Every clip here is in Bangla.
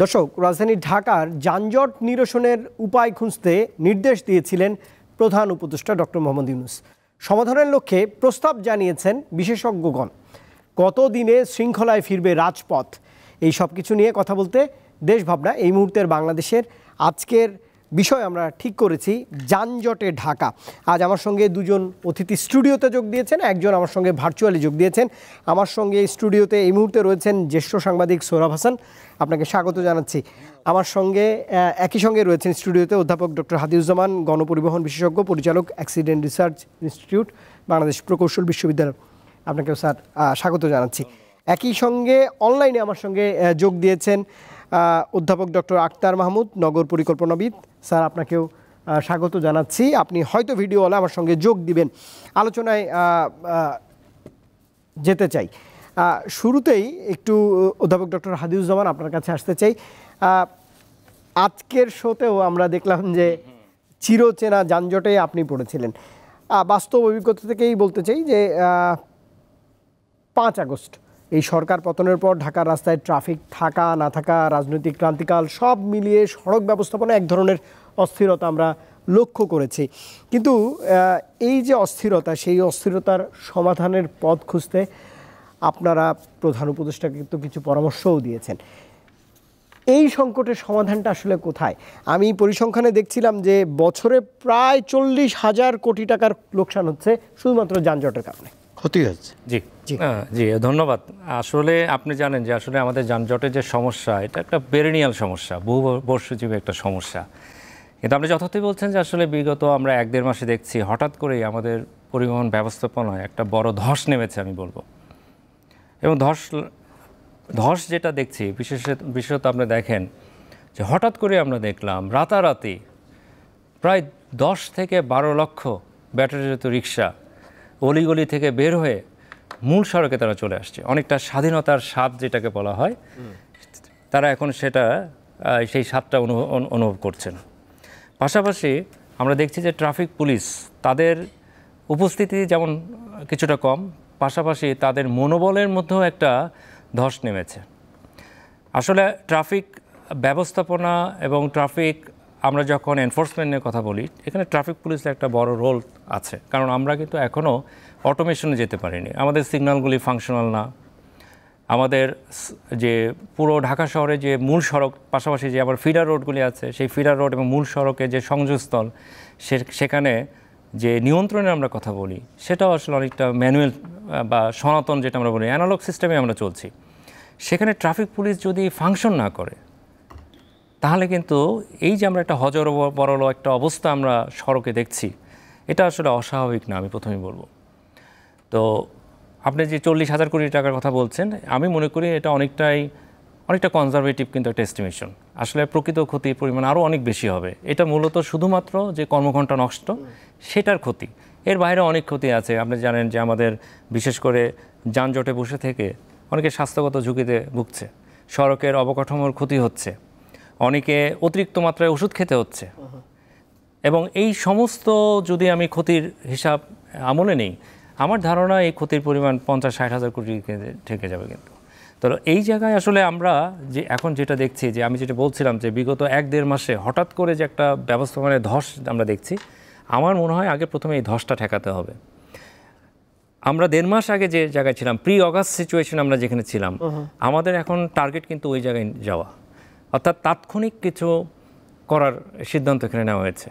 দর্শক, রাজধানী ঢাকার যানজট নিরসনের উপায় খুঁজতে নির্দেশ দিয়েছিলেন প্রধান উপদেষ্টা ডক্টর মোহাম্মদ ইউনূস। সমাধানের লক্ষ্যে প্রস্তাব জানিয়েছেন বিশেষজ্ঞগণ। কতদিনে শৃঙ্খলায় ফিরবে রাজপথ, এই সব কিছু নিয়ে কথা বলতে দেশ ভাবনা এই মুহূর্তের বাংলাদেশের আজকের বিষয় আমরা ঠিক করেছি যানজটে ঢাকা। আজ আমার সঙ্গে দুজন অতিথি স্টুডিওতে যোগ দিয়েছেন, একজন আমার সঙ্গে ভার্চুয়ালি যোগ দিয়েছেন। আমার সঙ্গে স্টুডিওতে এই মুহূর্তে রয়েছেন জ্যেষ্ঠ সাংবাদিক সোহরাব হাসান, আপনাকে স্বাগত জানাচ্ছি। আমার সঙ্গে একই সঙ্গে রয়েছেন স্টুডিওতে অধ্যাপক ডক্টর হাদিউজ্জামান, গণপরিবহন বিশেষজ্ঞ, পরিচালক, অ্যাক্সিডেন্ট রিসার্চ ইনস্টিটিউট, বাংলাদেশ প্রকৌশল বিশ্ববিদ্যালয়। আপনাকেও স্যার স্বাগত জানাচ্ছি। একই সঙ্গে অনলাইনে আমার সঙ্গে যোগ দিয়েছেন অধ্যাপক ডক্টর আক্তার মাহমুদ, নগর পরিকল্পনাবিদ। স্যার, আপনাকেও স্বাগত জানাচ্ছি। আপনি হয়তো ভিডিওওয়ালা আমার সঙ্গে যোগ দিবেন। আলোচনায় যেতে চাই। শুরুতেই একটু অধ্যাপক ডক্টর হাদিউজ্জামান আপনার কাছে আসতে চাই। আজকের শোতেও আমরা দেখলাম যে চিরচেনা যানজটে আপনি পড়েছিলেন। বাস্তব অভিজ্ঞতা থেকেই বলতে চাই যে 5 আগস্ট এই সরকার পতনের পর ঢাকার রাস্তায় ট্রাফিক থাকা না থাকা, রাজনৈতিক ক্রান্তিকাল সব মিলিয়ে সড়ক ব্যবস্থাপনা এক ধরনের অস্থিরতা আমরা লক্ষ্য করেছি। কিন্তু এই যে অস্থিরতা, সেই অস্থিরতার সমাধানের পথ খুঁজতে আপনারা প্রধান উপদেষ্টাকে কিন্তু কিছু পরামর্শও দিয়েছেন। এই সংকটের সমাধানটা আসলে কোথায়? আমি পরিসংখ্যানে দেখছিলাম যে বছরে প্রায় 40,000 কোটি টাকার লোকসান হচ্ছে শুধুমাত্র যানজটের কারণে। ক্ষতি হচ্ছে। জি জি, ধন্যবাদ। আসলে আপনি জানেন যে আসলে আমাদের যানজটের যে সমস্যা, এটা একটা পেরেনিয়াল সমস্যা, বহু বর্ষজীবী একটা সমস্যা। কিন্তু আপনি যথার্থই বলছেন যে আসলে বিগত আমরা 1-1.5 মাসে দেখছি হঠাৎ করেই আমাদের পরিবহন ব্যবস্থাপনায় একটা বড় ধস নেমেছে আমি বলবো। এবং ধস যেটা দেখছি বিশেষত আপনি দেখেন যে হঠাৎ করে আমরা দেখলাম রাতারাতি প্রায় 10 থেকে 12 লক্ষ ব্যাটারিজাত রিক্সা অলিগলি থেকে বের হয়ে মূল সড়কে তারা চলে আসছে। অনেকটা স্বাধীনতার স্বাদ যেটাকে বলা হয়, তারা এখন সেই স্বাদটা অনুভব করছেন। পাশাপাশি আমরা দেখছি যে ট্রাফিক পুলিশ, তাদের উপস্থিতি যেমন কিছুটা কম, পাশাপাশি তাদের মনোবলের মধ্যেও একটা ধস নেমেছে। আসলে ট্রাফিক ব্যবস্থাপনা এবং ট্রাফিক আমরা যখন এনফোর্সমেন্ট নিয়ে কথা বলি, এখানে ট্রাফিক পুলিশের একটা বড় রোল আছে। কারণ আমরা কিন্তু এখনও অটোমেশনে যেতে পারিনি, আমাদের সিগন্যালগুলি ফাংশনাল না। আমাদের যে পুরো ঢাকা শহরে যে মূল সড়ক, পাশাপাশি যে আবার ফিডার রোডগুলি আছে, সেই ফিডার রোড এবং মূল সড়কে যে সংযোগস্থল, সেখানে যে নিয়ন্ত্রণের আমরা কথা বলি, সেটাও আসলে অনেকটা ম্যানুয়াল বা সনাতন যেটা আমরা বলি অ্যানালগ সিস্টেমে আমরা চলছি। সেখানে ট্রাফিক পুলিশ যদি ফাংশন না করে, তাহলে কিন্তু এই যে আমরা একটা হজবরল একটা অবস্থা আমরা সড়কে দেখছি, এটা আসলে অস্বাভাবিক না, আমি প্রথমেই বলবো। তো আপনি যে 40,000 কোটি টাকার কথা বলছেন, আমি মনে করি এটা অনেকটা কনজারভেটিভ কিন্তু একটা এস্টিমেশন। আসলে প্রকৃত ক্ষতির পরিমাণ আরও অনেক বেশি হবে। এটা মূলত শুধুমাত্র যে কর্মঘণ্টা নষ্ট, সেটার ক্ষতি। এর বাইরে অনেক ক্ষতি আছে। আপনি জানেন যে আমাদের বিশেষ করে যানজটে বসে থেকে অনেকে স্বাস্থ্যগত ঝুঁকিতে ভুগছে, সড়কের অবকাঠামোর ক্ষতি হচ্ছে, অনেকে অতিরিক্ত মাত্রায় ওষুধ খেতে হচ্ছে। এবং এই সমস্ত যদি আমি ক্ষতির হিসাব আমলে নেই, আমার ধারণা এই ক্ষতির পরিমাণ 50-60 হাজার কোটি থেকে যাবে। কিন্তু তো এই জায়গায় আসলে আমরা যে এখন যেটা দেখছি, যে আমি যেটা বলছিলাম যে বিগত 1-1.5 মাসে হঠাৎ করে যে একটা ব্যবস্থাপনায় ধস আমরা দেখছি, আমার মনে হয় আগে প্রথমে এই ধসটা ঠেকাতে হবে। আমরা 1.5 মাস আগে যে জায়গায় ছিলাম, প্রি অগাস্ট সিচুয়েশন আমরা যেখানে ছিলাম, আমাদের এখন টার্গেট কিন্তু ওই জায়গায় যাওয়া, অর্থাৎ তাৎক্ষণিক কিছু করার সিদ্ধান্ত এখানে নেওয়া হয়েছে।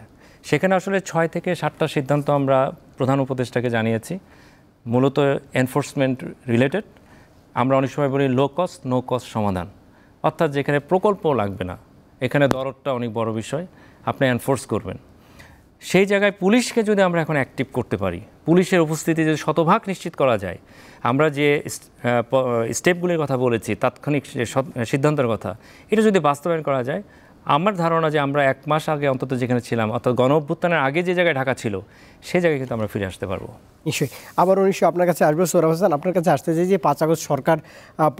সেখানে আসলে 6 থেকে 7টা সিদ্ধান্ত আমরা প্রধান উপদেষ্টাকে জানিয়েছি, মূলত এনফোর্সমেন্ট রিলেটেড। আমরা অনেক সময় বলি লো কস্ট নো কস্ট সমাধান, অর্থাৎ যেখানে প্রকল্প লাগবে না, এখানে দরদটা অনেক বড় বিষয়, আপনি এনফোর্স করবেন। সেই জায়গায় পুলিশকে যদি আমরা এখন অ্যাক্টিভ করতে পারি, পুলিশের উপস্থিতি যদি শতভাগ নিশ্চিত করা যায়, আমরা যে স্টেপগুলির কথা বলেছি, তাৎক্ষণিক যে সিদ্ধান্তের কথা, এটা যদি বাস্তবায়ন করা যায়, আমার ধারণা যে আমরা 1 মাস আগে অন্তত যেখানে ছিলাম, অর্থাৎ গণ অভ্যুত্থানের আগে যে জায়গায় ঢাকা ছিল, সেই জায়গায় কিন্তু আমরা ফিরে আসতে পারবো। নিশ্চয়ই। আবার আপনার কাছে আসবে সোহরাব হাসান, আপনার কাছে আসতে চাই যে 5 আগস্ট সরকার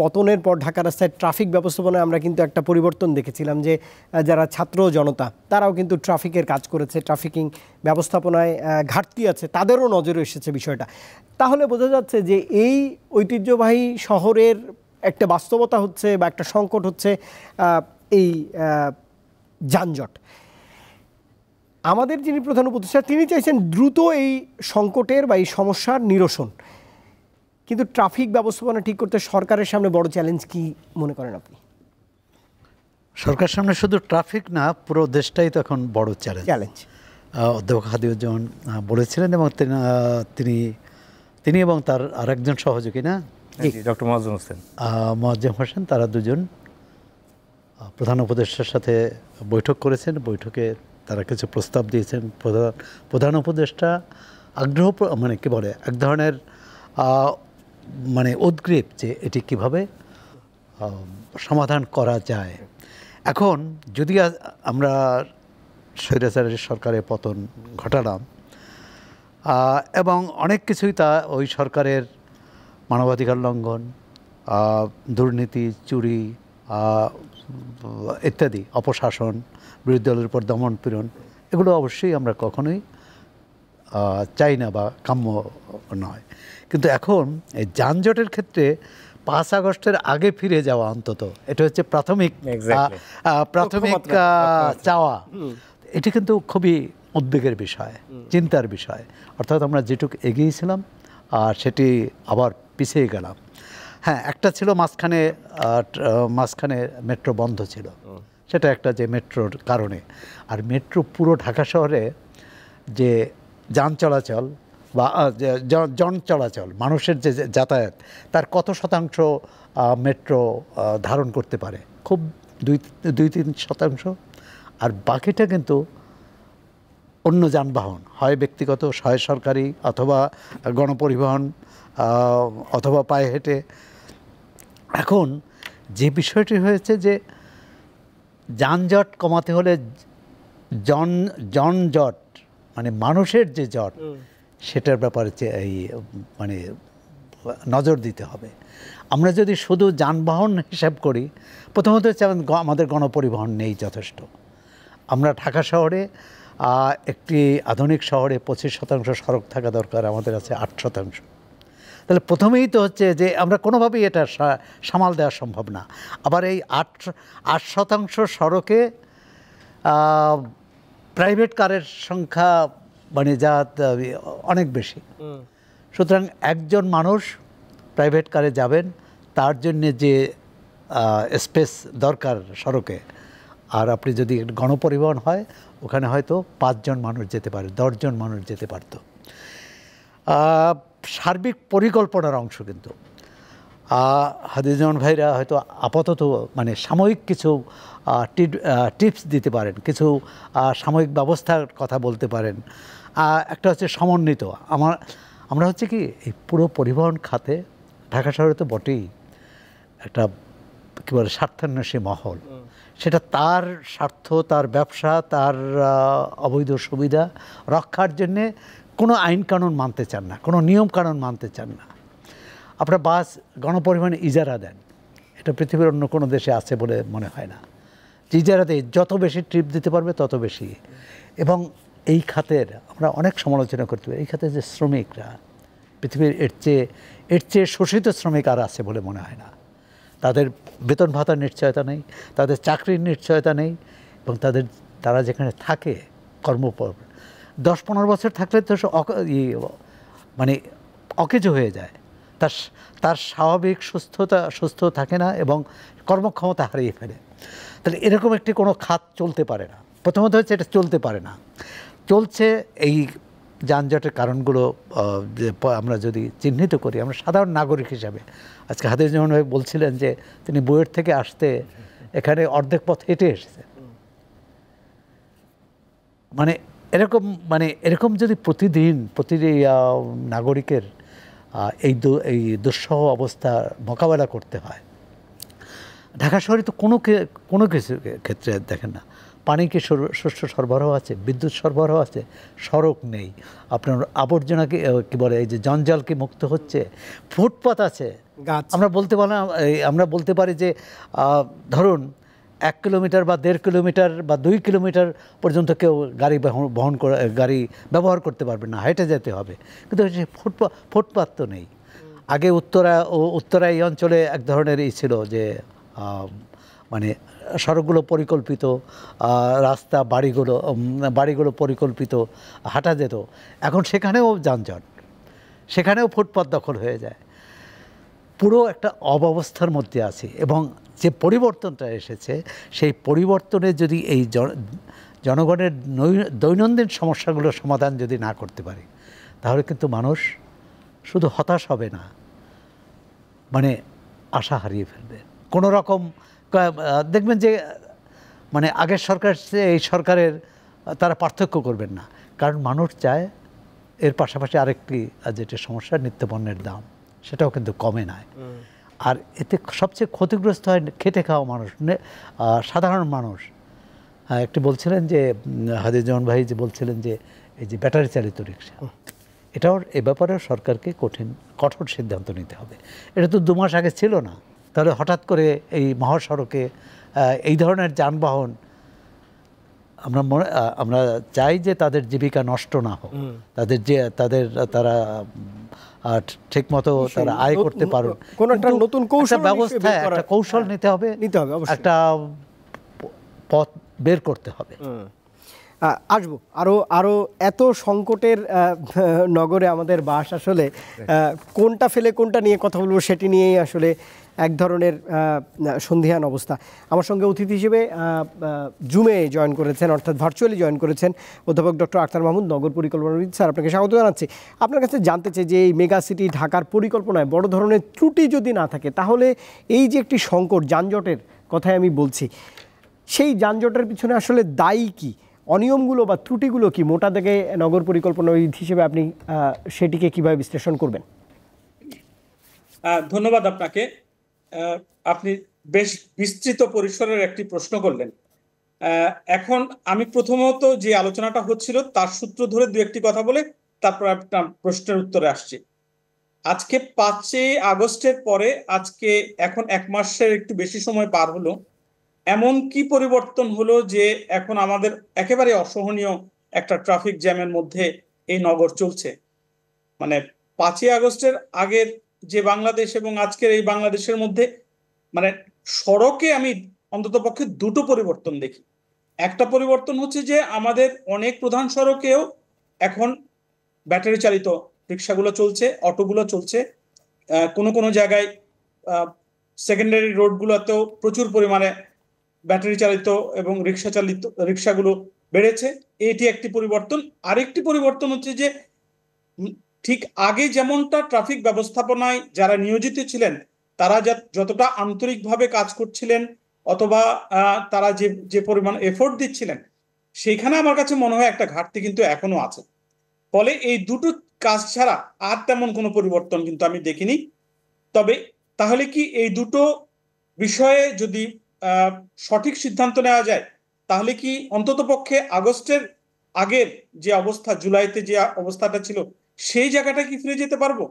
পতনের পর ঢাকা রাস্তায় ট্রাফিক ব্যবস্থাপনায় আমরা কিন্তু একটা পরিবর্তন দেখেছিলাম, যে যারা ছাত্র জনতা তারাও কিন্তু ট্রাফিকের কাজ করেছে, ট্রাফিকিং ব্যবস্থাপনায় ঘাটতি আছে তাদেরও নজরে এসেছে বিষয়টা। তাহলে বোঝা যাচ্ছে যে এই ঐতিহ্যবাহী শহরের একটা বাস্তবতা হচ্ছে বা একটা সংকট হচ্ছে, এই যানজট। আমাদের যিনি প্রধান উপদেষ্টা তিনি চাইছেন দ্রুত এই সংকটের বা এই সমস্যার নিরসন, কিন্তু ট্রাফিক ব্যবস্থাপনা ঠিক করতে সরকারের সামনে বড় চ্যালেঞ্জ কি মনে করেন আপনি? সরকারের সামনে শুধু ট্রাফিক না, পুরো দেশটাই তো এখন বড় চ্যালেঞ্জ। অধ্যাপক হাদিউজ্জামান বলেছিলেন, এবং তিনি এবং তার আরেকজন সহযোগী না ডক্টর মোয়াজ্জেম হোসেন, তারা দুজন প্রধান উপদেষ্টার সাথে বৈঠক করেছেন। বৈঠকে তারা কিছু প্রস্তাব দিয়েছেন। প্রধান উপদেষ্টা আগ্রহ মানে কি বলে এক ধরনের মানে উদ্গ্রীব যে এটি কিভাবে সমাধান করা যায়। এখন যদি আমরা স্বৈরাচারী সরকারের পতন ঘটালাম এবং অনেক কিছুই তা ওই সরকারের মানবাধিকার লঙ্ঘন, দুর্নীতি, চুরি ইত্যাদি, অপশাসন, বিরোধী দলের উপর দমন পীড়ন, এগুলো অবশ্যই আমরা কখনোই চাই না বা কাম্য নয়। কিন্তু এখন এই যানজটের ক্ষেত্রে 5 আগস্টের আগে ফিরে যাওয়া, অন্তত এটা হচ্ছে প্রাথমিক চাওয়া। এটি কিন্তু খুবই উদ্বেগের বিষয়, চিন্তার বিষয়। অর্থাৎ আমরা যেটুকু এগিয়েছিলাম সেটি আবার পিছিয়ে গেলাম। হ্যাঁ, একটা ছিল মাঝখানে মেট্রো বন্ধ ছিল, সেটা একটা যে মেট্রোর কারণে। আর মেট্রো পুরো ঢাকা শহরে যে যান চলাচল বা জন চলাচল, মানুষের যে যাতায়াত, তার কত শতাংশ মেট্রো ধারণ করতে পারে? খুব 2-3%। আর বাকিটা কিন্তু অন্য যানবাহন, হয় ব্যক্তিগত, হয় সরকারি, অথবা গণপরিবহন, অথবা পায়ে হেঁটে। এখন যে বিষয়টি হয়েছে যে যানজট কমাতে হলে জনজট মানে মানুষের যে জট, সেটার ব্যাপারে এই মানে নজর দিতে হবে। আমরা যদি শুধু যানবাহন হিসাব করি, প্রথমত হচ্ছে আমাদের গণপরিবহন নেই যথেষ্ট। আমরা ঢাকা শহরে একটি আধুনিক শহরে 25% সড়ক থাকা দরকার, আমাদের আছে 8%। তাহলে প্রথমেই তো হচ্ছে যে আমরা কোনোভাবেই এটা সামাল দেওয়া সম্ভব না। আবার এই 8% সড়কে প্রাইভেট কারের সংখ্যা মানে যা অনেক বেশি। সুতরাং একজন মানুষ প্রাইভেট কারে যাবেন, তার জন্যে যে স্পেস দরকার সড়কে, আর আপনি যদি গণপরিবহন হয়, ওখানে হয়তো 5 জন মানুষ যেতে পারে, 10 জন মানুষ যেতে পারত। সার্বিক পরিকল্পনার অংশ কিন্তু হাদিউজ্জামান ভাইরা হয়তো আপাতত মানে সাময়িক কিছু টিপস দিতে পারেন, কিছু সাময়িক ব্যবস্থার কথা বলতে পারেন। একটা হচ্ছে সমন্বিত। আমরা হচ্ছে কি এই পুরো পরিবহন খাতে ঢাকা শহরে তো বটেই একটা কী বলে স্বার্থান্বেষী মহল। সেটা তার স্বার্থ, তার ব্যবসা, তার অবৈধ সুবিধা রক্ষার জন্যে কোনো আইন কানুন মানতে চান না, কোনো নিয়ম কানুন মানতে চান না। আপনারা বাস গণপরিবহনে ইজারা দেন, এটা পৃথিবীর অন্য কোনো দেশে আছে বলে মনে হয় না। ইজারা দিয়ে যত বেশি ট্রিপ দিতে পারবে তত বেশি। এবং এই খাতের আমরা অনেক সমালোচনা করতে পারি, এই খাতে যে শ্রমিকরা, পৃথিবীর এর চেয়ে শোষিত শ্রমিক আর আছে বলে মনে হয় না। তাদের বেতন ভাতার নিশ্চয়তা নেই, তাদের চাকরির নিশ্চয়তা নেই, এবং তারা যেখানে থাকে কর্মপর 10-15 বছর থাকলে তো মানে অকেজো হয়ে যায়, তার স্বাভাবিক সুস্থ থাকে না এবং কর্মক্ষমতা হারিয়ে ফেলে। তাহলে এরকম একটি কোনো খাত চলতে পারে না। প্রথমত হচ্ছে এটা চলতে পারে না। চলছে এই যানজটের কারণগুলো আমরা যদি চিহ্নিত করি, আমরা সাধারণ নাগরিক হিসাবে, আজকে হাদিউজ্জামান ভাই বলছিলেন যে তিনি বুয়েট থেকে আসতে এখানে অর্ধেক পথ হেঁটে এসেছেন। মানে এরকম যদি প্রতিটি নাগরিকের এই দুঃসহ অবস্থা মোকাবেলা করতে হয়, ঢাকা শহরে তো কোনো কিছু ক্ষেত্রে দেখেন না, পানি কি শস্য সরবরাহ আছে, বিদ্যুৎ সরবরাহ আছে, সড়ক নেই, আপনার আবর্জনা কি বলে এই যে জঞ্জাল কি মুক্ত হচ্ছে, ফুটপাত আছে। আমরা বলতে পারি যে ধরুন 1 কিলোমিটার বা 1.5 কিলোমিটার বা 2 কিলোমিটার পর্যন্ত কেউ গাড়ি ব্যবহার করতে পারবে না, হেঁটে যেতে হবে। কিন্তু ফুটপাত তো নেই। আগে উত্তরা এই অঞ্চলে এক ধরনের ছিল যে মানে সড়কগুলো পরিকল্পিত, রাস্তা বাড়িগুলো পরিকল্পিত, হাঁটা যেত। এখন সেখানেও যানজট, সেখানেও ফুটপাত দখল হয়ে যায়। পুরো একটা অব্যবস্থার মধ্যে আছি। এবং যে পরিবর্তনটা এসেছে, সেই পরিবর্তনে যদি এই জনগণের দৈনন্দিন সমস্যাগুলোর সমাধান যদি না করতে পারি, তাহলে কিন্তু মানুষ শুধু হতাশ হবে না, মানে আশা হারিয়ে ফেলবে। কোনো রকম দেখবেন যে মানে আগের সরকার এই সরকারের তারা পার্থক্য করবেন না, কারণ মানুষ চায়। এর পাশাপাশি আরেকটি যেটা সমস্যা, নিত্যপণ্যের দাম, সেটাও কিন্তু কমে নাই। আর এতে সবচেয়ে ক্ষতিগ্রস্ত হয় খেটে খাওয়া মানুষ, সাধারণ মানুষ। একটি বলছিলেন যে হাদিজুজ্জামান ভাই যে বলছিলেন যে এই যে ব্যাটারি চালিত রিক্সা, এটাও এ ব্যাপারেও সরকারকে কঠোর সিদ্ধান্ত নিতে হবে। এটা তো 2 মাস আগে ছিল না, তাহলে হঠাৎ করে এই মহাসড়কে এই ধরনের যানবাহন, আমরা চাই যে তাদের জীবিকা নষ্ট না হোক, তারা ঠিকমতো তারা আয় করতে পারুন। কোন একটা নতুন কৌশল ব্যবস্থা, একটা কৌশল নিতে হবে, একটা পথ বের করতে হবে। আসবো আরো এত সংকটের নগরে আমাদের বাস, আসলে কোনটা ফেলে কোনটা নিয়ে কথা বলবো সেটি নিয়েই আসলে এক ধরনের সন্ধিহান অবস্থা। আমার সঙ্গে অতিথি হিসেবে জুমে জয়েন করেছেন, অর্থাৎ ভার্চুয়ালি জয়েন করেছেন অধ্যাপক ডক্টর আখতার মাহমুদ, নগর পরিকল্পনাবিদ। স্যার, আপনাকে স্বাগত জানাচ্ছি। আপনার কাছে জানতে চাই যে এই মেগা সিটি ঢাকার পরিকল্পনায় বড় ধরনের ত্রুটি যদি না থাকে, তাহলে এই যে একটি সংকট, যানজটের কথাই আমি বলছি, সেই যানজটের পিছনে আসলে দায়ী কি? অনিয়মগুলো বা ত্রুটিগুলো কি? মোটা দাগে নগর পরিকল্পনাবিদ হিসেবে আপনি সেটিকে কিভাবে বিশ্লেষণ করবেন? ধন্যবাদ আপনাকে। আপনি বেশ বিস্তৃত পরিসরের একটি প্রশ্ন করলেন। এখন আমি প্রথমত যে আলোচনাটা হচ্ছিল তার সূত্র ধরে 2-1টি কথা বলে তারপর আপনার প্রশ্নের উত্তরে আসছি। আজকে 5 আগস্টের পরে আজকে এখন 1 মাসের একটু বেশি সময় পার হলো। এমন কি পরিবর্তন হলো যে এখন আমাদের একেবারে অসহনীয় একটা ট্রাফিক জ্যামের মধ্যে এই নগর চলছে। মানে 5 আগস্টের আগের যে বাংলাদেশ এবং আজকের এই বাংলাদেশের মধ্যে মানে সড়কে আমি অন্ততপক্ষে 2টো পরিবর্তন দেখি। একটা পরিবর্তন হচ্ছে যে আমাদের অনেক প্রধান সড়কেও এখন ব্যাটারি চালিত রিক্সাগুলো চলছে, অটোগুলো চলছে। কোনো জায়গায় সেকেন্ডারি রোডগুলোতেও প্রচুর পরিমাণে ব্যাটারি চালিত এবং রিক্সাগুলো বেড়েছে। এটি একটি পরিবর্তন। আরেকটি পরিবর্তন হচ্ছে যে ঠিক আগে যেমনটা ট্রাফিক ব্যবস্থাপনায় যারা নিয়োজিত ছিলেন তারা যতটা আন্তরিকভাবে কাজ করছিলেন অথবা তারা যে পরিমাণ এফোর্ট দিচ্ছিলেন, সেইখানে আমার কাছে মনে হয় একটা ঘাটতি কিন্তু এখনো আছে। ফলে এই দুটো কাজ ছাড়া আর তেমন কোনো পরিবর্তন কিন্তু আমি দেখিনি। তবে তাহলে কি এই দুটো বিষয়ে যদি সঠিক সিদ্ধান্ত নেওয়া যায়, তাহলে কি অন্ততপক্ষে আগস্টের আগের যে অবস্থা, জুলাইতে যে অবস্থাটা ছিল, সেই জায়গাটা কি ফিরে যেতে পারবো?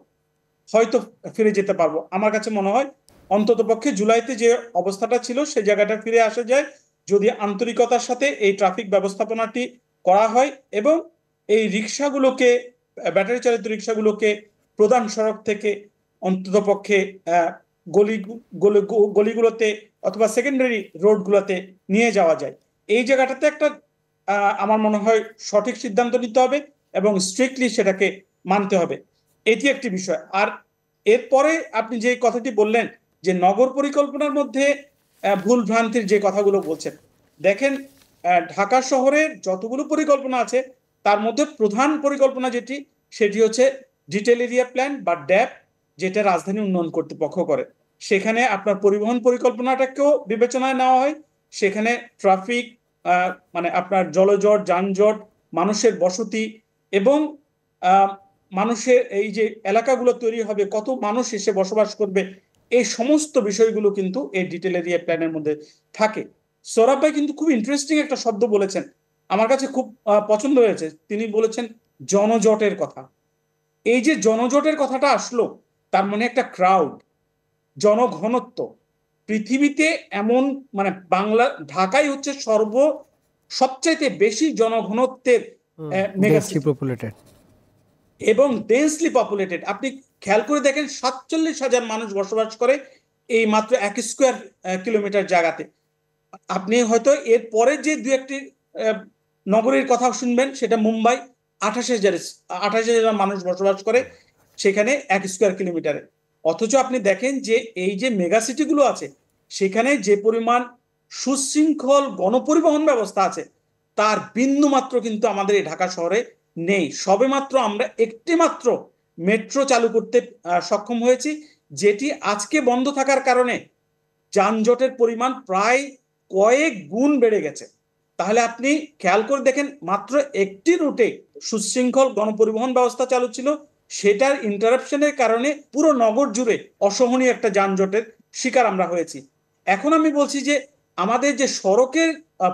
হয়তো ফিরে যেতে পারবো। আমার কাছে মনে হয় অন্ততপক্ষে জুলাইতে যে অবস্থাটা ছিল সেই জায়গাটা ফিরে আসা যায় যদি আন্তরিকতার সাথে এই ট্রাফিক ব্যবস্থাপনাটি করা হয় এবং এই রিক্সাগুলোকে, ব্যাটারি চালিত রিক্সাগুলোকে প্রধান সড়ক থেকে অন্ততপক্ষে গলিগুলোতে অথবা সেকেন্ডারি রোডগুলোতে নিয়ে যাওয়া যায়। এই জায়গাটাতে একটা আমার মনে হয় সঠিক সিদ্ধান্ত নিতে হবে এবং স্ট্রিক্টলি সেটাকে মানতে হবে। এটি একটি বিষয়। আর এরপরে আপনি যে কথাটি বললেন যে নগর পরিকল্পনার মধ্যে ভুল ভ্রান্তির যে কথাগুলো বলছেন, দেখেন ঢাকা শহরের যতগুলো পরিকল্পনা আছে তার মধ্যে প্রধান পরিকল্পনা সেটি হচ্ছে ডিটেল এরিয়া প্ল্যান বা ড্যাপ, যেটা রাজধানী উন্নয়ন কর্তৃপক্ষ করে। সেখানে আপনার পরিবহন পরিকল্পনাটাকেও বিবেচনায় নেওয়া হয়। সেখানে ট্রাফিক, মানে আপনার জলজট, যানজট, মানুষের বসতি এবং মানুষের এই যে এলাকাগুলো তৈরি হবে, কত মানুষ এসে বসবাস করবে, এই সমস্ত বিষয়গুলো কিন্তু এই ডিটেল এরিয়া প্ল্যানের মধ্যে থাকে। সৌরভ ভাই কিন্তু খুব ইন্টারেস্টিং একটা শব্দ বলেছেন, আমার কাছে খুব পছন্দ হয়েছে। তিনি বলেছেন জনজটের কথা। এই যে জনজটের কথাটা আসলো, তার মানে একটা ক্রাউড, জনঘনত্ব। পৃথিবীতে এমন মানে ঢাকাই হচ্ছে সবচাইতে বেশি জনঘনত্বের পপুলেটেড এবং ডেন্সলি পপুলেটেড। আপনি খেয়াল করে দেখেন 47,000 মানুষ বসবাস করে এই মাত্র 1 স্কোয়ার কিলোমিটার জায়গাতে। আপনি হয়তো এর পরে যে দু একটি নগরীর কথা শুনবেন, সেটা মুম্বাই, 28,000 মানুষ বসবাস করে সেখানে 1 স্কোয়ার কিলোমিটারে। অথচ আপনি দেখেন যে এই যে মেগা সিটিগুলো আছে, সেখানে যে পরিমাণ সুশৃঙ্খল গণপরিবহন ব্যবস্থা আছে, তার বিন্দু মাত্র কিন্তু আমাদের এই ঢাকা শহরে নেই। সবেমাত্র আমরা একটি মাত্র মেট্রো চালু করতে সক্ষম হয়েছি, যেটি আজকে বন্ধ থাকার কারণে যানজটের পরিমাণ প্রায় কয়েক গুণ বেড়ে গেছে। তাহলে আপনি খেয়াল করে দেখেন, মাত্র একটি রুটে সুশৃঙ্খল গণপরিবহন ব্যবস্থা চালু ছিল, সেটার ইন্টারাপশনের কারণে পুরো নগর জুড়ে অসহনীয় একটা যানজটের শিকার আমরা হয়েছি। এখন আমি বলছি যে আমাদের যে সড়কের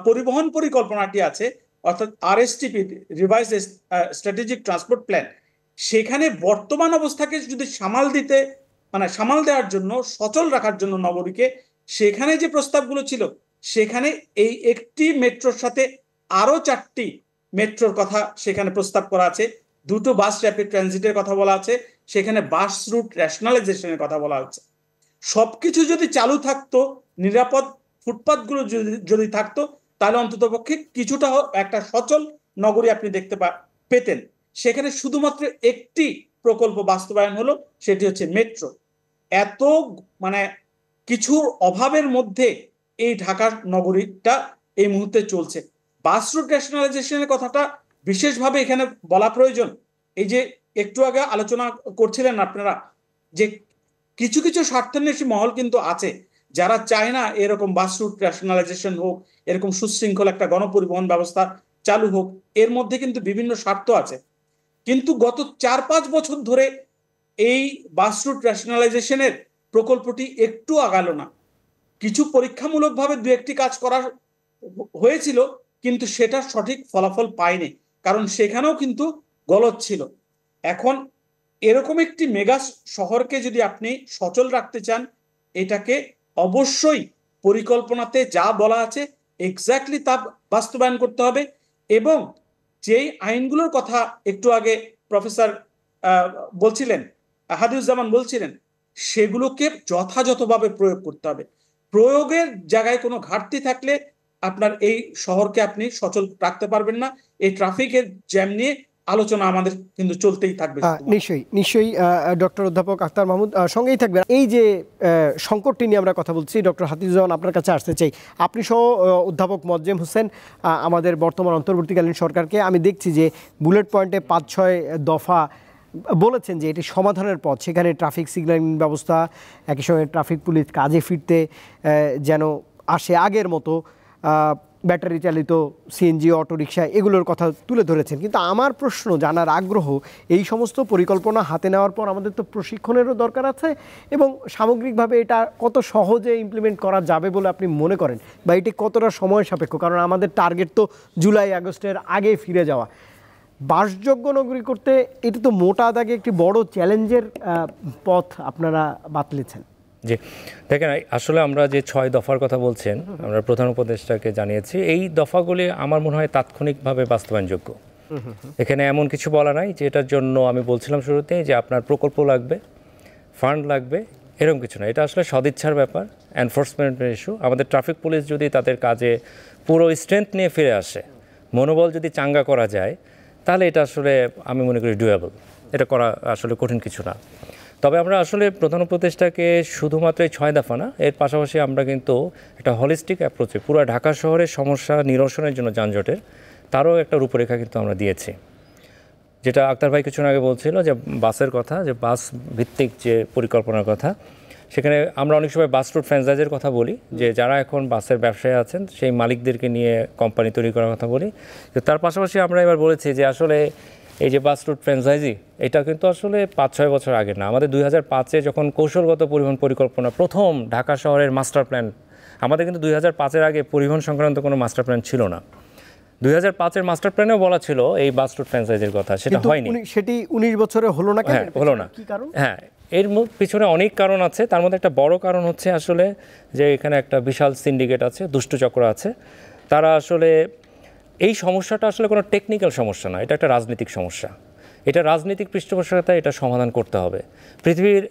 পরিবহন পরিকল্পনাটি আছে, অর্থাৎ আরএসটিপি, রিভাইজ স্ট্র্যাটেজিক ট্রান্সপোর্ট প্ল্যান, সেখানে বর্তমান অবস্থাকে যদি সামাল দেওয়ার জন্য, সচল রাখার জন্য নগরীকে, সেখানে যে প্রস্তাবগুলো ছিল, সেখানে এই একটি মেট্রোর সাথে আরো 4টি মেট্রোর কথা সেখানে প্রস্তাব করা আছে, 2টো বাস র্যাপিড ট্রানজিটের কথা বলা আছে, সেখানে বাস রুট রেশনালাইজেশনের কথা বলা হচ্ছে। সবকিছু যদি চালু থাকতো, নিরাপদ ফুটপাথগুলো যদি থাকতো, তাহলে অন্ততপক্ষে কিছুটা একটা সচল নগরী আপনি দেখতে পেতেন। সেখানে শুধুমাত্র একটি প্রকল্প বাস্তবায়ন হলো, সেটি হচ্ছে মেট্রো। এত কিছুর অভাবের মধ্যে এই ঢাকার নগরীটা এই মুহূর্তে চলছে। বাস রুট রেশনালাইজেশনের কথাটা বিশেষভাবে এখানে বলা প্রয়োজন। এই যে একটু আগে আলোচনা করছিলেন আপনারা, যে কিছু কিছু স্বার্থান্বেষী মহল কিন্তু আছে যারা চায় না এরকম বাস রুট রেশনালাইজেশন হোক, এরকম সুশৃঙ্খল একটা গণপরিবহন ব্যবস্থা চালু হোক। এর মধ্যে কিন্তু বিভিন্ন স্বার্থ আছে। কিন্তু গত 4-5 বছর ধরে এই বাস রুট রেশনালাইজেশনের প্রকল্পটি একটু আগালো না। কিছু পরীক্ষামূলকভাবে 2-1টি কাজ করা হয়েছিল, কিন্তু সেটার সঠিক ফলাফল পায়নি, কারণ সেখানেও কিন্তু গলদ ছিল। এখন এরকম একটি মেগা শহরকে যদি আপনি সচল রাখতে চান, এটাকে অবশ্যই পরিকল্পনাতে যা বলা আছে এক্স্যাক্টলি তা বাস্তবায়ন করতে হবে, এবং যেই আইনগুলোর কথা একটু আগে প্রফেসর বলছিলেন, হাদিউজ্জামান বলছিলেন, সেগুলোকে যথাযথভাবে প্রয়োগ করতে হবে। প্রয়োগের জায়গায় কোনো ঘাটতি থাকলে আপনার এই শহরকে আপনি সচল রাখতে পারবেন না। এই ট্রাফিকের জ্যাম নিয়ে আলোচনা আমাদের কিন্তু চলতেই থাকবে। নিশ্চয়ই ডক্টর অধ্যাপক আখতার মাহমুদ সঙ্গেই থাকবেন। এই যে সংকটটি নিয়ে আমরা কথা বলছি, ডক্টর হাফিজুজ্জামান আপনার কাছে আসতে চাই। আপনি সহ অধ্যাপক মোয়াজ্জেম হোসেন আমাদের বর্তমান অন্তর্বর্তীকালীন সরকারকে আমি দেখছি যে বুলেট পয়েন্টে 5-6 দফা বলেছেন যে এটি সমাধানের পথ। সেখানে ট্রাফিক সিগন্যালিং ব্যবস্থা, একই সঙ্গে ট্রাফিক পুলিশ কাজে ফিরতে যেন আসে আগের মতো, ব্যাটারি চালিত সিএনজি, অটোরিকশা, এগুলোর কথা তুলে ধরেছেন। কিন্তু আমার প্রশ্ন, জানার আগ্রহ, এই সমস্ত পরিকল্পনা হাতে নেওয়ার পর আমাদের তো প্রশিক্ষণেরও দরকার আছে, এবং সামগ্রিকভাবে এটা কত সহজে ইমপ্লিমেন্ট করা যাবে বলে আপনি মনে করেন, বা এটি কতটা সময় সাপেক্ষ? কারণ আমাদের টার্গেট তো জুলাই আগস্টের আগে ফিরে যাওয়া। বাসযোগ্য নগরী করতে এটা তো মোটা দাগে একটি বড় চ্যালেঞ্জের পথ আপনারা বাতলেছেন। জি, দেখেন, আসলে আমরা যে 6 দফার কথা বলছেন, আমরা প্রধান উপদেষ্টাকে জানিয়েছি। এই দফাগুলি আমার মনে হয় তাৎক্ষণিকভাবে বাস্তবায়নযোগ্য। এখানে এমন কিছু বলা নাই যে এটার জন্য, আমি বলছিলাম শুরুতেই, যে আপনার প্রকল্প লাগবে, ফান্ড লাগবে, এরকম কিছু না। এটা আসলে সদিচ্ছার ব্যাপার, এনফোর্সমেন্টের ইস্যু। আমাদের ট্রাফিক পুলিশ যদি তাদের কাজে পুরো স্ট্রেংথ নিয়ে ফিরে আসে, মনোবল যদি চাঙ্গা করা যায়, তাহলে এটা আসলে আমি মনে করি ডুয়েবল। এটা করা আসলে কঠিন কিছু না। তবে আমরা আসলে প্রধান উপদেষ্টাকে শুধুমাত্র এই 6 দফা না, এর পাশাপাশি আমরা কিন্তু একটা হলিস্টিক অ্যাপ্রোচে পুরো ঢাকা শহরের সমস্যা নিরসনের জন্য যানজটের, তারও একটা রূপরেখা কিন্তু আমরা দিয়েছি। যেটা আক্তার ভাই কিছুক্ষণ আগে বলছিল যে বাসের কথা, যে বাস ভিত্তিক যে পরিকল্পনার কথা, সেখানে আমরা অনেক সময় বাস রুট ফ্র্যাঞ্চাইজের কথা বলি, যে যারা এখন বাসের ব্যবসায় আছেন সেই মালিকদেরকে নিয়ে কোম্পানি তৈরি করার কথা বলি। তার পাশাপাশি আমরা এবার বলেছি যে আসলে এই যে বাস রুট ফ্র্যাঞ্চাইজি, এটা কিন্তু আসলে 5-6 বছর আগে না। আমাদের 2005-এ যখন কৌশলগত পরিবহন পরিকল্পনা প্রথম ঢাকা শহরের মাস্টার প্ল্যান, আমাদের কিন্তু 2005-এর আগে পরিবহন সংক্রান্ত কোনো মাস্টার প্ল্যান ছিল না। 2005-এর মাস্টার প্ল্যানেও বলা ছিল এই বাস রুট ফ্র্যাঞ্চাইজির কথা, সেটা হয়নি। সেটি 19 বছরে হলো না। হ্যাঁ, হলো না। কি কারণ? হ্যাঁ, এর পিছনে অনেক কারণ আছে। তার মধ্যে একটা বড় কারণ হচ্ছে আসলে যে এখানে একটা বিশাল সিন্ডিকেট আছে, দুষ্টচক্র আছে। তারা আসলে, এই সমস্যাটা আসলে কোনো টেকনিক্যাল সমস্যা না, এটা একটা রাজনৈতিক সমস্যা। এটা রাজনৈতিক পৃষ্ঠপোষকতায় এটা সমাধান করতে হবে। পৃথিবীর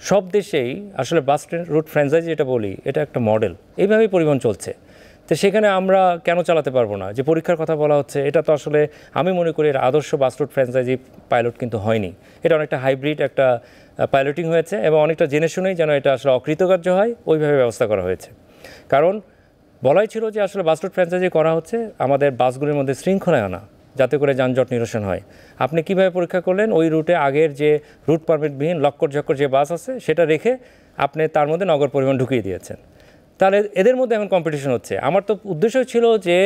সব দেশেই আসলে বাস রুট ফ্র্যাঞ্চাইজি যেটা বলি, এটা একটা মডেল, এইভাবেই পরিবহন চলছে। তো সেখানে আমরা কেন চালাতে পারবো না? যে পরীক্ষার কথা বলা হচ্ছে, এটা তো আসলে আমি মনে করি এর আদর্শ বাস রুট ফ্র্যাঞ্চাইজি পাইলট কিন্তু হয়নি। এটা অনেকটা হাইব্রিড একটা পাইলটিং হয়েছে এবং অনেকটা জেনে শুনেই যেন এটা আসলে অকৃতকার্য হয় ওইভাবে ব্যবস্থা করা হয়েছে। কারণ বলাই ছিল যে আসলে বাস রুট ফ্র্যাঞ্চাইজি করা হচ্ছে আমাদের বাসগুলির মধ্যে শৃঙ্খলায় আনা, যাতে করে যানজট নিরসন হয়। আপনি কিভাবে পরীক্ষা করলেন? ওই রুটে আগের যে রুট পারমিটবিহীন লক্কর ঝক্কর যে বাস আছে সেটা রেখে আপনি তার মধ্যে নগর পরিবহন ঢুকিয়ে দিয়েছেন। তাহলে এদের মধ্যে এখন কম্পিটিশন হচ্ছে। আমার তো উদ্দেশ্য ছিল যে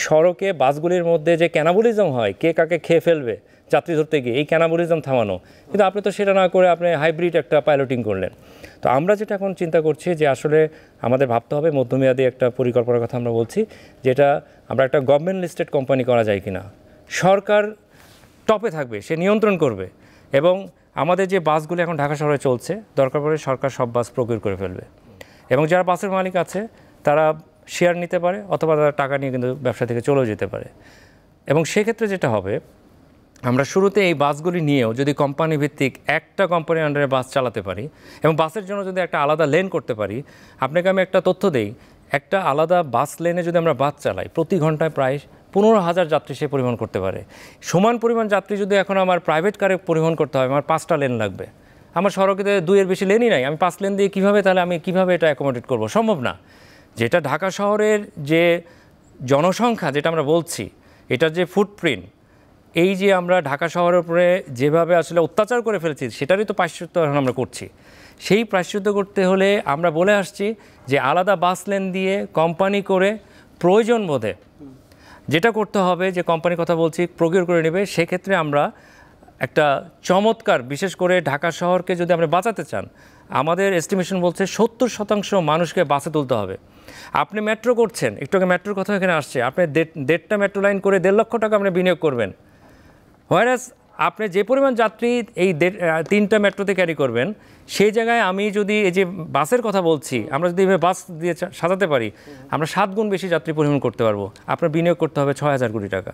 সড়কে বাসগুলির মধ্যে যে ক্যানাবলিজম হয়, কে কাকে খেয়ে ফেলবে যাত্রী ধরতে গিয়ে, এই ক্যানাবলিজম থামানো। কিন্তু আপনি তো সেটা না করে আপনি হাইব্রিড একটা পাইলটিং করলেন। তো আমরা যেটা এখন চিন্তা করছি যে আসলে আমাদের ভাবতে হবে মধ্যমেয়াদী একটা পরিকল্পনার কথা আমরা বলছি, যেটা আমরা একটা গভর্নমেন্ট লিস্টেড কোম্পানি করা যায় কিনা। সরকার টপে থাকবে, সে নিয়ন্ত্রণ করবে এবং আমাদের যে বাসগুলো এখন ঢাকা শহরে চলছে, দরকার পড়ে সরকার সব বাস প্রকিউর করে ফেলবে এবং যারা বাসের মালিক আছে তারা শেয়ার নিতে পারে অথবা তারা টাকা নিয়ে কিন্তু ব্যবসা থেকে চলেও যেতে পারে। এবং সেক্ষেত্রে যেটা হবে, আমরা শুরুতে এই বাসগুলি নিয়েও যদি কোম্পানি ভিত্তিক একটা কোম্পানির আন্ডারে বাস চালাতে পারি এবং বাসের জন্য যদি একটা আলাদা লেন করতে পারি। আপনাকে আমি একটা তথ্য দেই, একটা আলাদা বাস লেনে যদি আমরা বাস চালাই প্রতি ঘন্টায় প্রায় 15,000 যাত্রী সে পরিবহন করতে পারে। সমান পরিমাণ যাত্রী যদি এখন আমার প্রাইভেট কারে পরিবহন করতে হয়, আমার 5টা লেন লাগবে। আমার সড়কে 2-এর বেশি লেনই নাই, আমি 5 লেন দিয়ে কীভাবে, তাহলে আমি কীভাবে এটা অ্যাকোমোডেট করবো? সম্ভব না। যেটা ঢাকা শহরের যে জনসংখ্যা যেটা আমরা বলছি, এটার যে ফুটপ্রিন্ট, এই যে আমরা ঢাকা শহরের উপরে যেভাবে আসলে অত্যাচার করে ফেলেছি, সেটারই তো প্রায়শ্চিত্ত এখন আমরা করছি। সেই প্রায়শ্চিত্ত করতে হলে আমরা বলে আসছি যে আলাদা বাস লেন দিয়ে কোম্পানি করে প্রয়োজন বোধে যেটা করতে হবে, যে কোম্পানির কথা বলছি প্রকিউর করে নেবে। সেক্ষেত্রে আমরা একটা চমৎকার, বিশেষ করে ঢাকা শহরকে যদি আমরা বাঁচাতে চান, আমাদের এস্টিমেশন বলছে 70% মানুষকে বাসে তুলতে হবে। আপনি মেট্রো করছেন, একটু আগে মেট্রোর কথা এখানে আসছে, আপনি 1.5টা মেট্রো লাইন করে 1.5 লক্ষ টাকা আপনি বিনিয়োগ করবেন। হোয়ারাস আপনি যে পরিমাণ যাত্রী এই 3টা মেট্রোতে ক্যারি করবেন, সেই জায়গায় আমি যদি এই যে বাসের কথা বলছি, আমরা যদি এভাবে বাস দিয়ে সাজাতে পারি, আমরা 7 গুণ বেশি যাত্রী পরিবহন করতে পারবো। আপনার বিনিয়োগ করতে হবে 6,000 কোটি টাকা।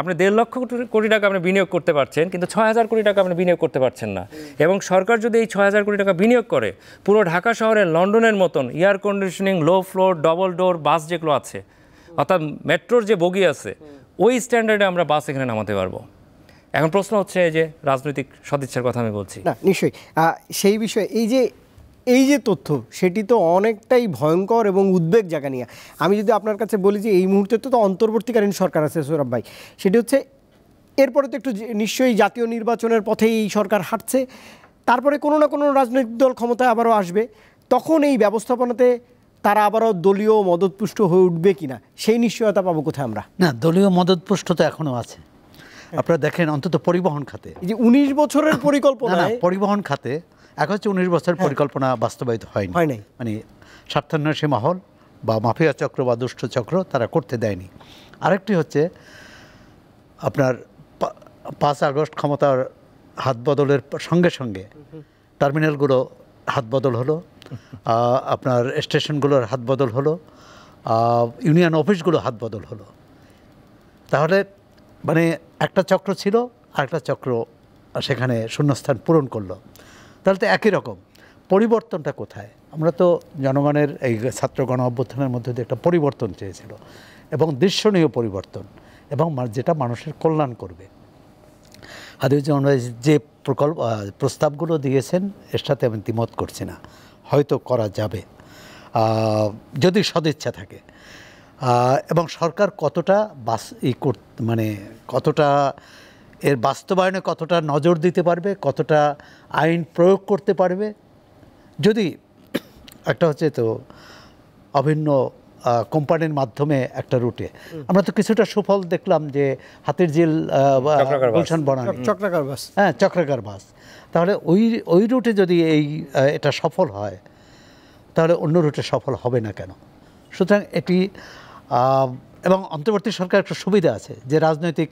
আপনি 1.5 লক্ষ কোটি টাকা আপনি বিনিয়োগ করতে পারছেন, কিন্তু 6,000 কোটি টাকা আপনি বিনিয়োগ করতে পারছেন না। এবং সরকার যদি এই 6,000 কোটি টাকা বিনিয়োগ করে, পুরো ঢাকা শহরের লন্ডনের মতন এয়ার কন্ডিশনিং, লো ফ্লোর, ডবল ডোর বাস যেগুলো আছে, অর্থাৎ মেট্রোর যে বগি আছে, ওই স্ট্যান্ডার্ডে আমরা বাস এখানে নামাতে পারবো। এখন প্রশ্ন হচ্ছে যে রাজনৈতিক সদিচ্ছার কথা আমি বলছি না, নিশ্চয়ই সেই বিষয়ে এই যে তথ্য, সেটি তো অনেকটাই ভয়ঙ্কর এবং উদ্বেগ জায়গা নিয়ে। আমি যদি আপনার কাছে বলি যে এই মুহূর্তে তো অন্তর্বর্তীকালীন সরকার আছে সোহরাব ভাই, সেটি হচ্ছে এরপরে তো একটু নিশ্চয়ই জাতীয় নির্বাচনের পথেই এই সরকার হাঁটছে, তারপরে কোনো না কোনো রাজনৈতিক দল ক্ষমতায় আবারও আসবে, তখন এই ব্যবস্থাপনাতে তারা আবারও দলীয় মদতপুষ্ট হয়ে উঠবে কিনা, সেই নিশ্চয়তা পাবো কোথায় আমরা? না, দলীয় মদতপুষ্ট তো এখনও আছে। আপনারা দেখেন অন্তত পরিবহন খাতে, এই যে 19 বছরের পরিকল্পনা, পরিবহন খাতে এখন হচ্ছে 19 বছরের পরিকল্পনা বাস্তবায়িত হয়নি। মানে স্বার্থান্বেষী মহল বা মাফিয়া চক্র বা দুষ্ট চক্র তারা করতে দেয়নি। আরেকটি হচ্ছে আপনার 5 আগস্ট ক্ষমতার হাত বদলের সঙ্গে সঙ্গে টার্মিনালগুলো হাত বদল হলো, আপনার স্টেশনগুলোর হাত বদল হলো, ইউনিয়ন অফিসগুলো হাত বদল হলো। তাহলে মানে একটা চক্র ছিল, আরেকটা চক্র সেখানে শূন্যস্থান পূরণ করলো। তাহলে তো একই রকম। পরিবর্তনটা কোথায়? আমরা তো জনগণের এই ছাত্র গণ অভ্যুত্থানের মধ্যে দিয়ে একটা পরিবর্তন চেয়েছিল, এবং দৃশ্যনীয় পরিবর্তন, এবং যেটা মানুষের কল্যাণ করবে। হাদিউজ্জামান ভাই যে প্রস্তাবগুলো দিয়েছেন, এর সাথে আমি দ্বিমত করছি না। হয়তো করা যাবে যদি সদিচ্ছা থাকে, এবং সরকার কতটা মানে কতটা এর বাস্তবায়নে কতটা নজর দিতে পারবে, কতটা আইন প্রয়োগ করতে পারবে। যদি একটা হচ্ছে তো অভিন্ন কোম্পানির মাধ্যমে একটা রুটে, আমরা তো কিছুটা সুফল দেখলাম যে হাতিরঝিল, গুলশান বনানী, চক্রাকার বাস, হ্যাঁ চক্রাকার বাস। তাহলে ওই রুটে যদি এটা সফল হয়, তাহলে অন্য রুটে সফল হবে না কেন? সুতরাং এটি, এবং অন্তর্বর্তী সরকার একটা সুবিধা আছে যে রাজনৈতিক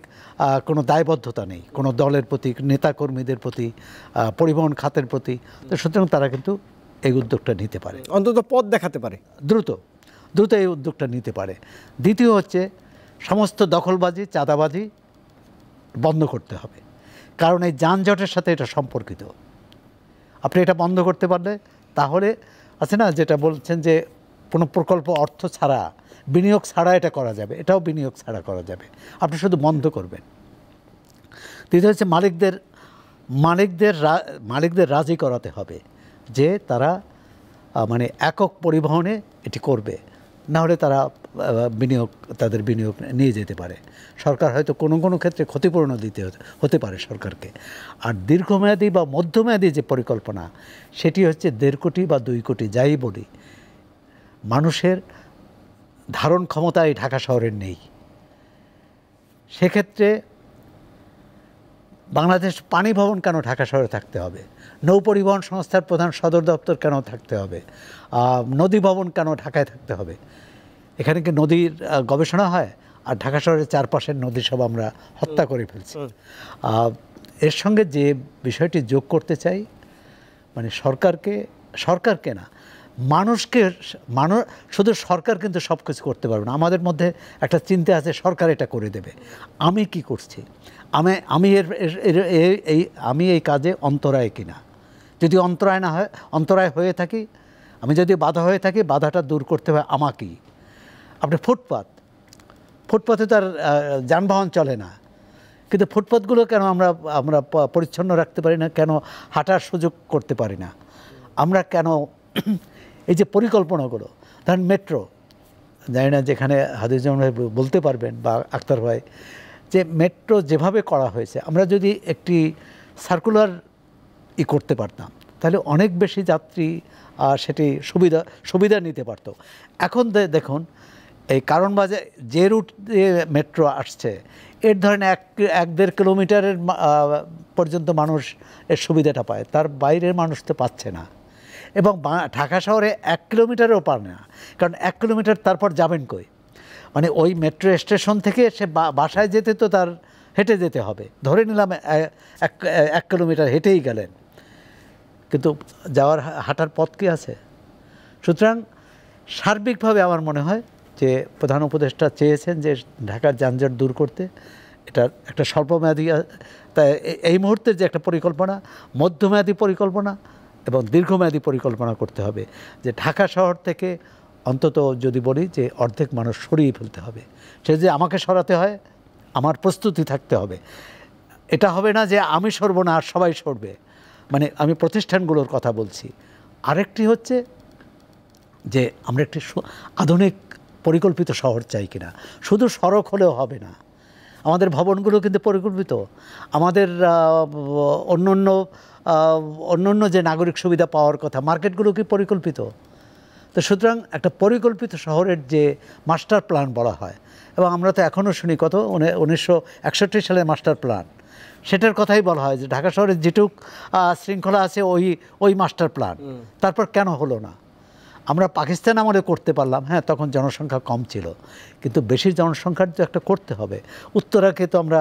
কোনো দায়বদ্ধতা নেই কোনো দলের প্রতি, নেতাকর্মীদের প্রতি, পরিবহন খাতের প্রতি। তো সুতরাং তারা কিন্তু এই উদ্যোগটা নিতে পারে, অন্তত পথ দেখাতে পারে, দ্রুত এই উদ্যোগটা নিতে পারে। দ্বিতীয় হচ্ছে সমস্ত দখলবাজি, চাঁদাবাজি বন্ধ করতে হবে, কারণ এই যানজটের সাথে এটা সম্পর্কিত। আপনি এটা বন্ধ করতে পারলে, তাহলে আছে না যেটা বলছেন যে কোনো প্রকল্প অর্থ ছাড়া বিনিয়োগ ছাড়া এটা করা যাবে, এটাও বিনিয়োগ ছাড়া করা যাবে, আপনি শুধু বন্ধ করবেন। তৃতীয় হচ্ছে মালিকদের রাজি করাতে হবে যে তারা মানে একক পরিবহনে এটি করবে, না হলে তারা তাদের বিনিয়োগ নিয়ে যেতে পারে। সরকার হয়তো কোনো কোনো ক্ষেত্রে ক্ষতিপূরণ দিতে হতে পারে সরকারকে। আর দীর্ঘমেয়াদী বা মধ্যমেয়াদী যে পরিকল্পনা, সেটি হচ্ছে 1.5 কোটি বা 2 কোটি যাই বলি, মানুষের ধারণ ক্ষমতা এই ঢাকা শহরের নেই। সেক্ষেত্রে বাংলাদেশ পানি ভবন কেন ঢাকা শহরে থাকতে হবে? নৌ পরিবহন সংস্থার প্রধান সদর দপ্তর কেন থাকতে হবে? নদী ভবন কেন ঢাকায় থাকতে হবে? এখানে কি নদীর গবেষণা হয়? আর ঢাকা শহরের চারপাশের নদী সব আমরা হত্যা করে ফেলছি। এর সঙ্গে যে বিষয়টি যোগ করতে চাই, মানে সরকারকে না, মানুষকে, শুধু সরকার কিন্তু সব কিছু করতে পারবে না। আমাদের মধ্যে একটা চিন্তা আছে সরকার এটা করে দেবে। আমি কি করছি? আমি এই কাজে অন্তরায় কিনা? যদি অন্তরায় হয়ে থাকি, আমি যদি বাধা হয়ে থাকি, বাধাটা দূর করতে হবে আমাকেই। আপনি ফুটপাথে তার যানবাহন চলে না, কিন্তু ফুটপাথগুলো কেন আমরা পরিচ্ছন্ন রাখতে পারি না? কেন হাঁটার সুযোগ করতে পারি না? আমরা কেন এই যে পরিকল্পনাগুলো, ধরেন মেট্রো, জানি না যেখানে হাদিজুজ্জামান ভাই বলতে পারবেন বা আক্তার ভাই, যে মেট্রো যেভাবে করা হয়েছে, আমরা যদি একটি সার্কুলার করতে পারতাম, তাহলে অনেক বেশি যাত্রী সেটি সুবিধা নিতে পারত। এখন দেখুন, এই কারণ বাজার যে রুট দিয়ে মেট্রো আসছে, এর ধরেন 1-1.5 কিলোমিটারের পর্যন্ত মানুষ এর সুবিধাটা পায়, তার বাইরের মানুষ তো পাচ্ছে না। এবং ঢাকা শহরে 1 কিলোমিটারও পায় না, কারণ 1 কিলোমিটার তারপর যাবেন কই? মানে ওই মেট্রো স্টেশন থেকে সে বাসায় যেতে তো তার হেঁটে যেতে হবে, ধরে নিলাম 1 কিলোমিটার হেঁটেই গেলেন, কিন্তু হাঁটার পথ কি আছে? সুতরাং সার্বিকভাবে আমার মনে হয় যে প্রধান উপদেষ্টা চেয়েছেন যে ঢাকার যানজট দূর করতে, এটা একটা স্বল্পমেয়াদী, তাই এই মুহূর্তের যে একটা পরিকল্পনা, মধ্যমেয়াদী পরিকল্পনা এবং দীর্ঘমেয়াদী পরিকল্পনা করতে হবে, যে ঢাকা শহর থেকে অন্তত যদি বলি যে অর্ধেক মানুষ সরিয়ে ফেলতে হবে। সে যে আমাকে সরাতে হয়, আমার প্রস্তুতি থাকতে হবে। এটা হবে না যে আমি সরব না আর সবাই সরবে, মানে আমি প্রতিষ্ঠানগুলোর কথা বলছি। আরেকটি হচ্ছে যে আমরা একটি আধুনিক পরিকল্পিত শহর চাই কিনা। শুধু সড়ক হলেও হবে না, আমাদের ভবনগুলো কিন্তু পরিকল্পিত, আমাদের অন্য যে নাগরিক সুবিধা পাওয়ার কথা, মার্কেটগুলো কি পরিকল্পিত? তো সুতরাং একটা পরিকল্পিত শহরের যে মাস্টার প্ল্যান বলা হয়, এবং আমরা তো এখনও শুনি কত 1961 সালের মাস্টার প্ল্যান, সেটার কথাই বলা হয় যে ঢাকা শহরের যেটুক শৃঙ্খলা আছে ওই মাস্টার প্ল্যান, তারপর কেন হলো না? আমরা পাকিস্তান আমলে করতে পারলাম, হ্যাঁ, তখন জনসংখ্যা কম ছিল, কিন্তু বেশি জনসংখ্যার তো একটা করতে হবে। উত্তরাকে তো আমরা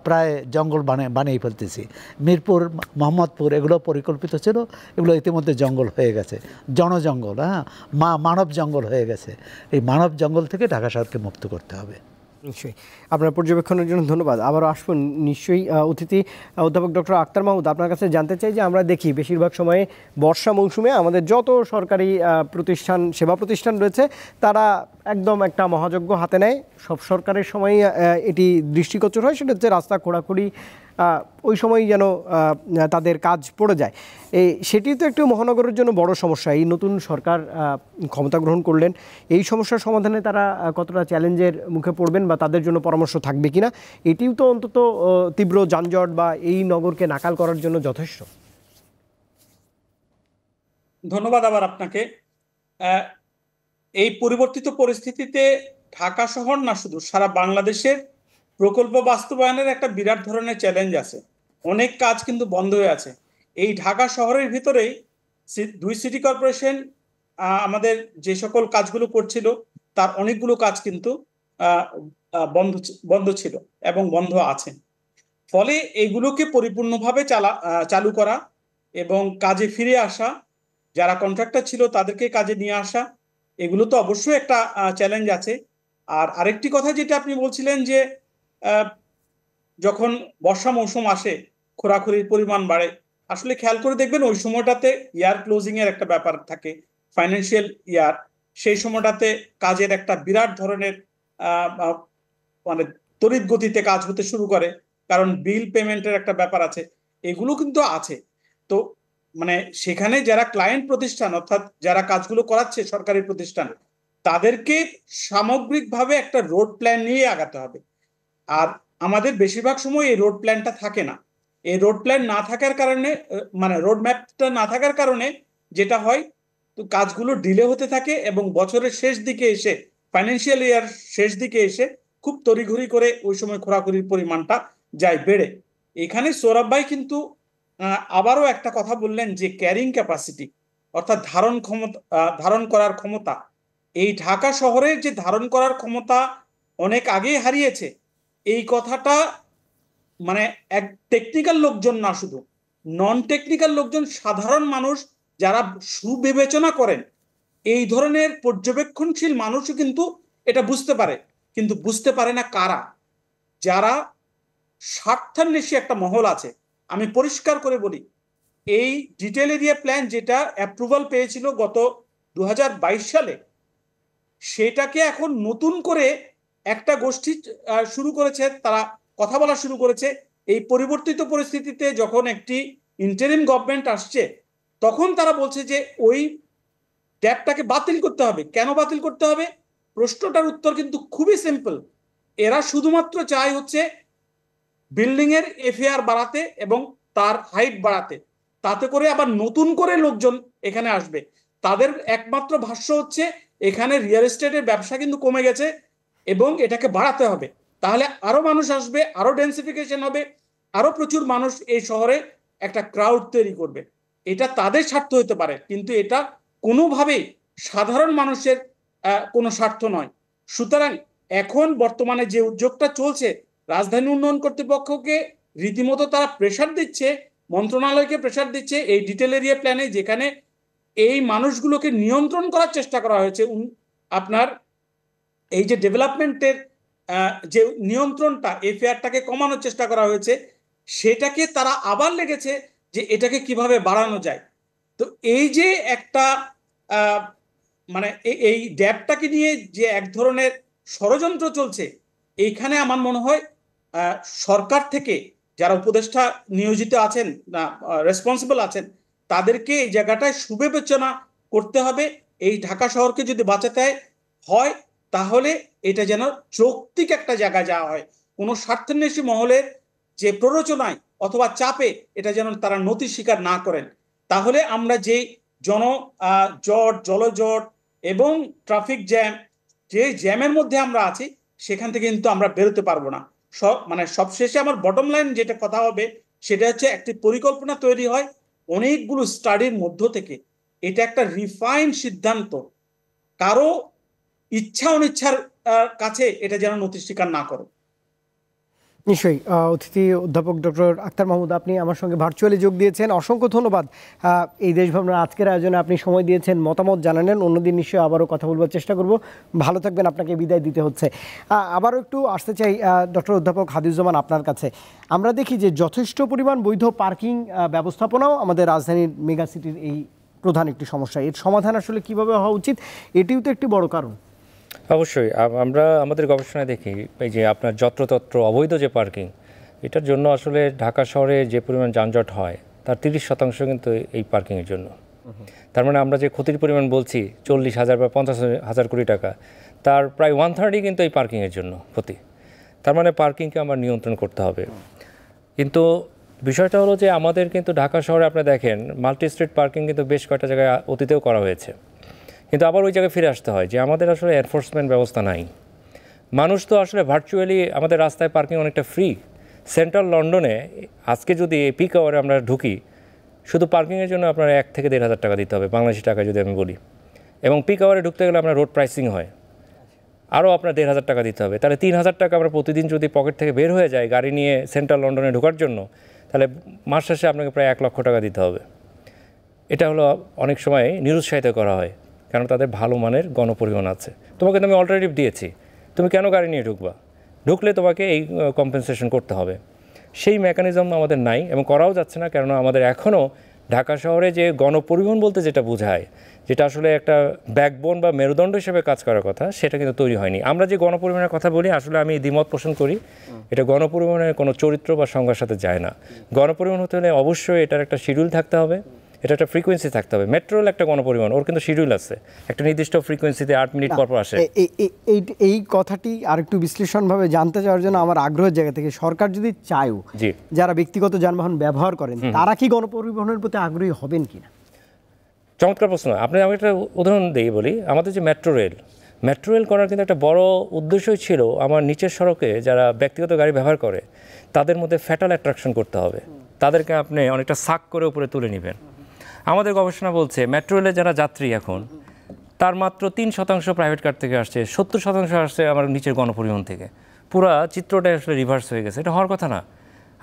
প্রায় জঙ্গল বানিয়ে ফেলতেছি, মিরপুর, মোহাম্মদপুর এগুলো পরিকল্পিত ছিল, এগুলো ইতিমধ্যে জঙ্গল হয়ে গেছে, জনজঙ্গল, হ্যাঁ, মানব জঙ্গল হয়ে গেছে। এই মানব জঙ্গল থেকে ঢাকা শহরকে মুক্ত করতে হবে। নিশ্চয়ই। আপনার পর্যবেক্ষণের জন্য ধন্যবাদ। আবারও আসবেন নিশ্চয়ই অতিথি অধ্যাপক ডক্টর আক্তার মাহমুদ, আপনার কাছে জানতে চাই যে আমরা দেখি বেশিরভাগ সময়ে বর্ষা মৌসুমে আমাদের যত সরকারি প্রতিষ্ঠান, সেবা প্রতিষ্ঠান রয়েছে, তারা একদম একটা মহাযজ্ঞ হাতে নেয়। সব সরকারের সময়ই এটি দৃষ্টিগোচর হয়, সেটা হচ্ছে রাস্তা খোঁড়াখুড়ি, ওই সময় যেন তাদের কাজ পড়ে যায়। সেটি তো একটু মহানগরের জন্য বড় সমস্যা। এই নতুন সরকার ক্ষমতা গ্রহণ করলেন, এই সমস্যার সমাধানে তারা কতটা চ্যালেঞ্জের মুখে পড়বেন বা তাদের জন্য পরামর্শ থাকবে কিনা, এটিও তো অন্তত তীব্র যানজট বা এই নগরকে নাকাল করার জন্য যথেষ্ট। ধন্যবাদ আবার আপনাকে। এই পরিবর্তিত পরিস্থিতিতে ঢাকা শহর না, শুধু সারা বাংলাদেশের প্রকল্প বাস্তবায়নের একটা বিরাট ধরনের চ্যালেঞ্জ আছে। অনেক কাজ কিন্তু বন্ধ হয়ে আছে। এই ঢাকা শহরের ভিতরেই 2 সিটি কর্পোরেশন আমাদের যে সকল কাজগুলো করছিল, তার অনেকগুলো কাজ কিন্তু বন্ধ ছিল এবং বন্ধ আছে। ফলে এইগুলোকে পরিপূর্ণভাবে চালু করা এবং কাজে ফিরে আসা, যারা কন্ট্রাক্টর ছিল তাদেরকে কাজে নিয়ে আসা, এগুলো তো অবশ্যই একটা চ্যালেঞ্জ আছে। আর আরেকটি কথা যেটা আপনি বলছিলেন যে যখন বর্ষা মৌসুম আসে খোঁড়াখুড়ির পরিমাণ বাড়ে, আসলে খেয়াল করে দেখবেন ওই সময়টাতে ইয়ার ক্লোজিং এর একটা ব্যাপার থাকে, ফাইন্যান্সিয়াল ইয়ার। সেই সময়টাতে কাজের একটা বিরাট ধরনের মানে তড়িৎ গতিতে কাজ হতে শুরু করে, কারণ বিল পেমেন্টের একটা ব্যাপার আছে, এগুলো কিন্তু আছে। তো মানে সেখানে যারা ক্লায়েন্ট প্রতিষ্ঠান অর্থাৎ যারা কাজগুলো করাচ্ছে সরকারি প্রতিষ্ঠান, তাদেরকে সামগ্রিকভাবে একটা রোড প্ল্যান নিয়ে আগাতে হবে। আর আমাদের বেশিরভাগ সময় এই রোড প্ল্যানটা থাকে না। এই রোড প্ল্যান না থাকার কারণে, মানে রোড ম্যাপটা না থাকার কারণে যেটা হয়, তো কাজগুলো ডিলে হতে থাকে এবং বছরের শেষ দিকে এসে, ফাইন্যান্সিয়াল ইয়ার শেষ দিকে এসে খুব তড়িঘড়ি করে ওই সময় খোরাখুরির পরিমাণটা যায় বেড়ে। এখানে সৌরভ ভাই কিন্তু আবারও একটা কথা বললেন যে ক্যারিং ক্যাপাসিটি অর্থাৎ ধারণ করার ক্ষমতা, এই ঢাকা শহরের যে ধারণ করার ক্ষমতা অনেক আগেই হারিয়েছে, এই কথাটা মানে এক টেকনিক্যাল লোকজন না, শুধু নন টেকনিক্যাল লোকজন, সাধারণ মানুষ যারা সুবিবেচনা করেন, এই ধরনের পর্যবেক্ষণশীল মানুষও কিন্তু এটা বুঝতে পারে। কিন্তু বুঝতে পারে না কারা? যারা স্বার্থান্বেষী একটা মহল আছে। আমি পরিষ্কার করে বলি, এই ডিটেল এরিয়া প্ল্যান যেটা অ্যাপ্রুভাল পেয়েছিল গত 2022 সালে, সেটাকে এখন নতুন করে একটা গোষ্ঠী শুরু করেছে, তারা কথা বলা শুরু করেছে। এই পরিবর্তিত পরিস্থিতিতে যখন একটি ইন্টারিম গভর্নমেন্ট আসছে, তখন তারা বলছে যে ওই ট্যাবটাকে বাতিল করতে হবে। কেন বাতিল করতে হবে? প্রশ্নটার উত্তর কিন্তু খুবই সিম্পল। এরা শুধুমাত্র চায় হচ্ছে বিল্ডিং এর এফএআর বাড়াতে এবং তার হাইট বাড়াতে, তাতে করে আবার নতুন করে লোকজন এখানে আসবে। তাদের একমাত্র ভাষ্য হচ্ছে এখানে রিয়েল এস্টেটের ব্যবসা কিন্তু কমে গেছে এবং এটাকে বাড়াতে হবে, তাহলে আরো মানুষ আসবে, আরো ডেন্সিফিকেশন হবে, আরো প্রচুর মানুষ এই শহরে একটা ক্রাউড তৈরি করবে। এটা তাদের স্বার্থ হতে পারে, কিন্তু এটা কোনোভাবেই সাধারণ মানুষের কোনো স্বার্থ নয়। সুতরাং এখন বর্তমানে যে উদ্যোগটা চলছে, রাজধানী উন্নয়ন কর্তৃপক্ষকে রীতিমতো তারা প্রেসার দিচ্ছে, মন্ত্রণালয়কে প্রেসার দিচ্ছে এই ডিটেল এরিয়া প্ল্যানে, যেখানে এই মানুষগুলোকে নিয়ন্ত্রণ করার চেষ্টা করা হয়েছে। আপনার এই যে ডেভেলপমেন্টের যে নিয়ন্ত্রণটা, এফআরটাকে কমানোর চেষ্টা করা হয়েছে, সেটাকে তারা আবার লেগেছে যে এটাকে কিভাবে বাড়ানো যায়। তো এই যে একটা মানে এই ড্যাবটাকে নিয়ে যে এক ধরনের ষড়যন্ত্র চলছে, এইখানে আমার মনে হয় সরকার থেকে যারা উপদেষ্টা নিয়োজিত আছেন, না রেসপন্সিবল আছেন, তাদেরকে এই জায়গাটায় সুবিবেচনা করতে হবে। এই ঢাকা শহরকে যদি বাঁচাতে হয়, তাহলে এটা যেন যৌক্তিক একটা জায়গায় যাওয়া হয়, কোনো স্বার্থান্বেষী মহলের যে প্ররোচনায় অথবা চাপে এটা যেন তারা নতি স্বীকার না করেন। তাহলে আমরা যে জট, জলজট এবং ট্রাফিক জ্যাম, যে জ্যামের মধ্যে আমরা আছি, সেখান থেকে কিন্তু আমরা বেরোতে পারবো না। মানে সবশেষে আমার বটম লাইন যেটা কথা হবে, সেটা হচ্ছে একটি পরিকল্পনা তৈরি হয় অনেকগুলো স্টাডির মধ্য থেকে। এটা একটা রিফাইন্ড সিদ্ধান্ত, কারো ইচ্ছা অনিচ্ছার কাছে এটা যেন নতি স্বীকার না করো। নিশ্চয়ই। অতিথি অধ্যাপক ডক্টর আখতার মাহমুদ, আপনি আমার সঙ্গে ভার্চুয়ালি যোগ দিয়েছেন, অসংখ্য ধন্যবাদ। এই দেশভাবনার আজকের আয়োজনে আপনি সময় দিয়েছেন, মতামত জানালেন। অন্যদিন নিশ্চয়ই আবারও কথা বলবার চেষ্টা করব। ভালো থাকবেন, আপনাকে বিদায় দিতে হচ্ছে। আবারও একটু আসতে চাই ডক্টর অধ্যাপক হাদিউজ্জামান আপনার কাছে। আমরা দেখি যে যথেষ্ট পরিমাণ বৈধ পার্কিং ব্যবস্থাপনাও আমাদের রাজধানীর মেগা সিটির এই প্রধান একটি সমস্যা। এর সমাধান আসলে কিভাবে হওয়া উচিত, এটিও তো একটি বড় কারণ। অবশ্যই আমরা আমাদের গবেষণায় দেখি এই যে আপনার যত্রতত্র অবৈধ যে পার্কিং, এটার জন্য আসলে ঢাকা শহরে যে পরিমাণ যানজট হয় তার 30% কিন্তু এই পার্কিংয়ের জন্য। তার মানে আমরা যে ক্ষতির পরিমাণ বলছি 40,000 বা 50,000 কোটি টাকা, তার প্রায় 1/3 কিন্তু এই পার্কিংয়ের জন্য ক্ষতি। তার মানে পার্কিংকে আমরা নিয়ন্ত্রণ করতে হবে। কিন্তু বিষয়টা হলো যে আমাদের কিন্তু ঢাকা শহরে আপনি দেখেন মাল্টি স্ট্রিট পার্কিং কিন্তু বেশ কয়েকটা জায়গায় অতীতেও করা হয়েছে, কিন্তু আবার ওই জায়গায় ফিরে আসতে হয় যে আমাদের আসলে এনফোর্সমেন্ট ব্যবস্থা নাই। মানুষ তো আসলে ভার্চুয়ালি আমাদের রাস্তায় পার্কিং অনেকটা ফ্রি। সেন্ট্রাল লন্ডনে আজকে যদি পিক আওয়ারে আমরা ঢুকি, শুধু পার্কিংয়ের জন্য আপনার 1 থেকে 1,500 টাকা দিতে হবে বাংলাদেশি টাকায় যদি আমি বলি, এবং পিক আওয়ারে ঢুকতে গেলে আপনার রোড প্রাইসিং হয়, আরও আপনার 1,500 টাকা দিতে হবে। তাহলে 3,000 টাকা আমরা প্রতিদিন যদি পকেট থেকে বের হয়ে যায় গাড়ি নিয়ে সেন্ট্রাল লন্ডনে ঢোকার জন্য, তাহলে মাস শেষে আপনাকে প্রায় 1 লক্ষ টাকা দিতে হবে। এটা হলো অনেক সময় নিরুৎসাহিত করা হয়, কারণ তাদের ভালো মানের গণপরিবহন আছে। তোমাকে তো আমি অল্টারনেটিভ দিয়েছি, তুমি কেন গাড়ি নিয়ে ঢুকবা? ঢুকলে তোমাকে এই কম্পেনসেশন করতে হবে। সেই মেকানিজম আমাদের নাই এবং করাও যাচ্ছে না, কেননা আমাদের এখনও ঢাকা শহরে যে গণপরিবহন বলতে যেটা বোঝায়, যেটা আসলে একটা ব্যাকবোন বা মেরুদণ্ড হিসেবে কাজ করার কথা, সেটা কিন্তু তৈরি হয়নি। আমরা যে গণপরিবহনের কথা বলি, আসলে আমি দ্বিমত পোষণ করি, এটা গণপরিবহনের কোনো চরিত্র বা সংজ্ঞার সাথে যায় না। গণপরিবহন হতে হলে অবশ্যই এটার একটা শিডিউল থাকতে হবে, এটা একটা ফ্রিকোয়েন্সি থাকতে হবে। মেট্রো রেল একটা গণপরিবহন, ওর কিন্তু শিডিউল আছে, একটা নির্দিষ্ট ফ্রিকোয়েন্সিতে 8 মিনিট পর পর আসে। এই কথাটি আরেকটু বিশ্লেষণভাবে জানতে চাওয়ার জন্য আমার আগ্রহের জায়গা থেকে, সরকার যদি চায়ও, যারা ব্যক্তিগত যানবাহন ব্যবহার করেন তারা কি গণপরিবহনের প্রতি আগ্রহী হবেন কিনা? চমৎকার প্রশ্ন। আপনি আমি একটা উদাহরণ দিয়ে বলি, আমাদের যে মেট্রো রেল করার কিন্তু একটা বড় উদ্দেশ্যই ছিল আমার নিচের সড়কে যারা ব্যক্তিগত গাড়ি ব্যবহার করে তাদের মধ্যে ফ্যাটাল অ্যাট্রাকশন করতে হবে, তাদেরকে আপনি অনেকটা সাক করে উপরে তুলে নেবেন। আমাদের গবেষণা বলছে মেট্রো রেলে যারা যাত্রী এখন, তার মাত্র 3% প্রাইভেট কার থেকে আসছে, 70% আসছে আমার নিচের গণপরিবহন থেকে। পুরা চিত্রটা আসলে রিভার্স হয়ে গেছে। এটা হওয়ার কথা না।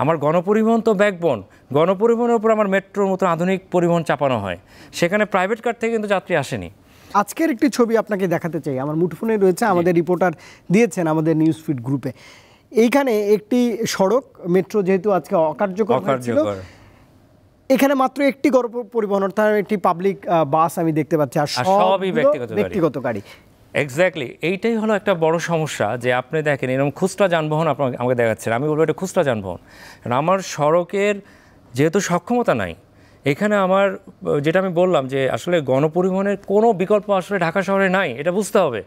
আমার গণপরিবহন তো ব্যাকবোন, গণপরিবহনের উপর আমার মেট্রোর মতো আধুনিক পরিবহন চাপানো হয়, সেখানে প্রাইভেট কার থেকে কিন্তু যাত্রী আসেনি। আজকের একটি ছবি আপনাকে দেখাতে চাই, আমার মুঠোফোনে রয়েছে, আমাদের রিপোর্টার দিয়েছেন আমাদের নিউজ ফিড গ্রুপে। এইখানে একটি সড়ক, মেট্রো যেহেতু আজকে অকার্যকর হয়েছিল, এখানে মাত্র একটি গণপরিবহন অর্থাৎ একটি পাবলিক বাস আমি দেখতে পাচ্ছি, আর সবই ব্যক্তিগত গাড়ি। এক্স্যাক্টলি, এইটাই হলো একটা বড় সমস্যা যে আপনি দেখেন এরকম খুচরা যানবাহন আপনাকে আমাকে দেখাচ্ছেন, আমি বলবো এটা খুচরা যানবাহন। কারণ আমার সড়কের যেহেতু সক্ষমতা নাই, এখানে আমার যেটা আমি বললাম যে আসলে গণপরিবহনের কোনো বিকল্প আসলে ঢাকা শহরে নাই, এটা বুঝতে হবে।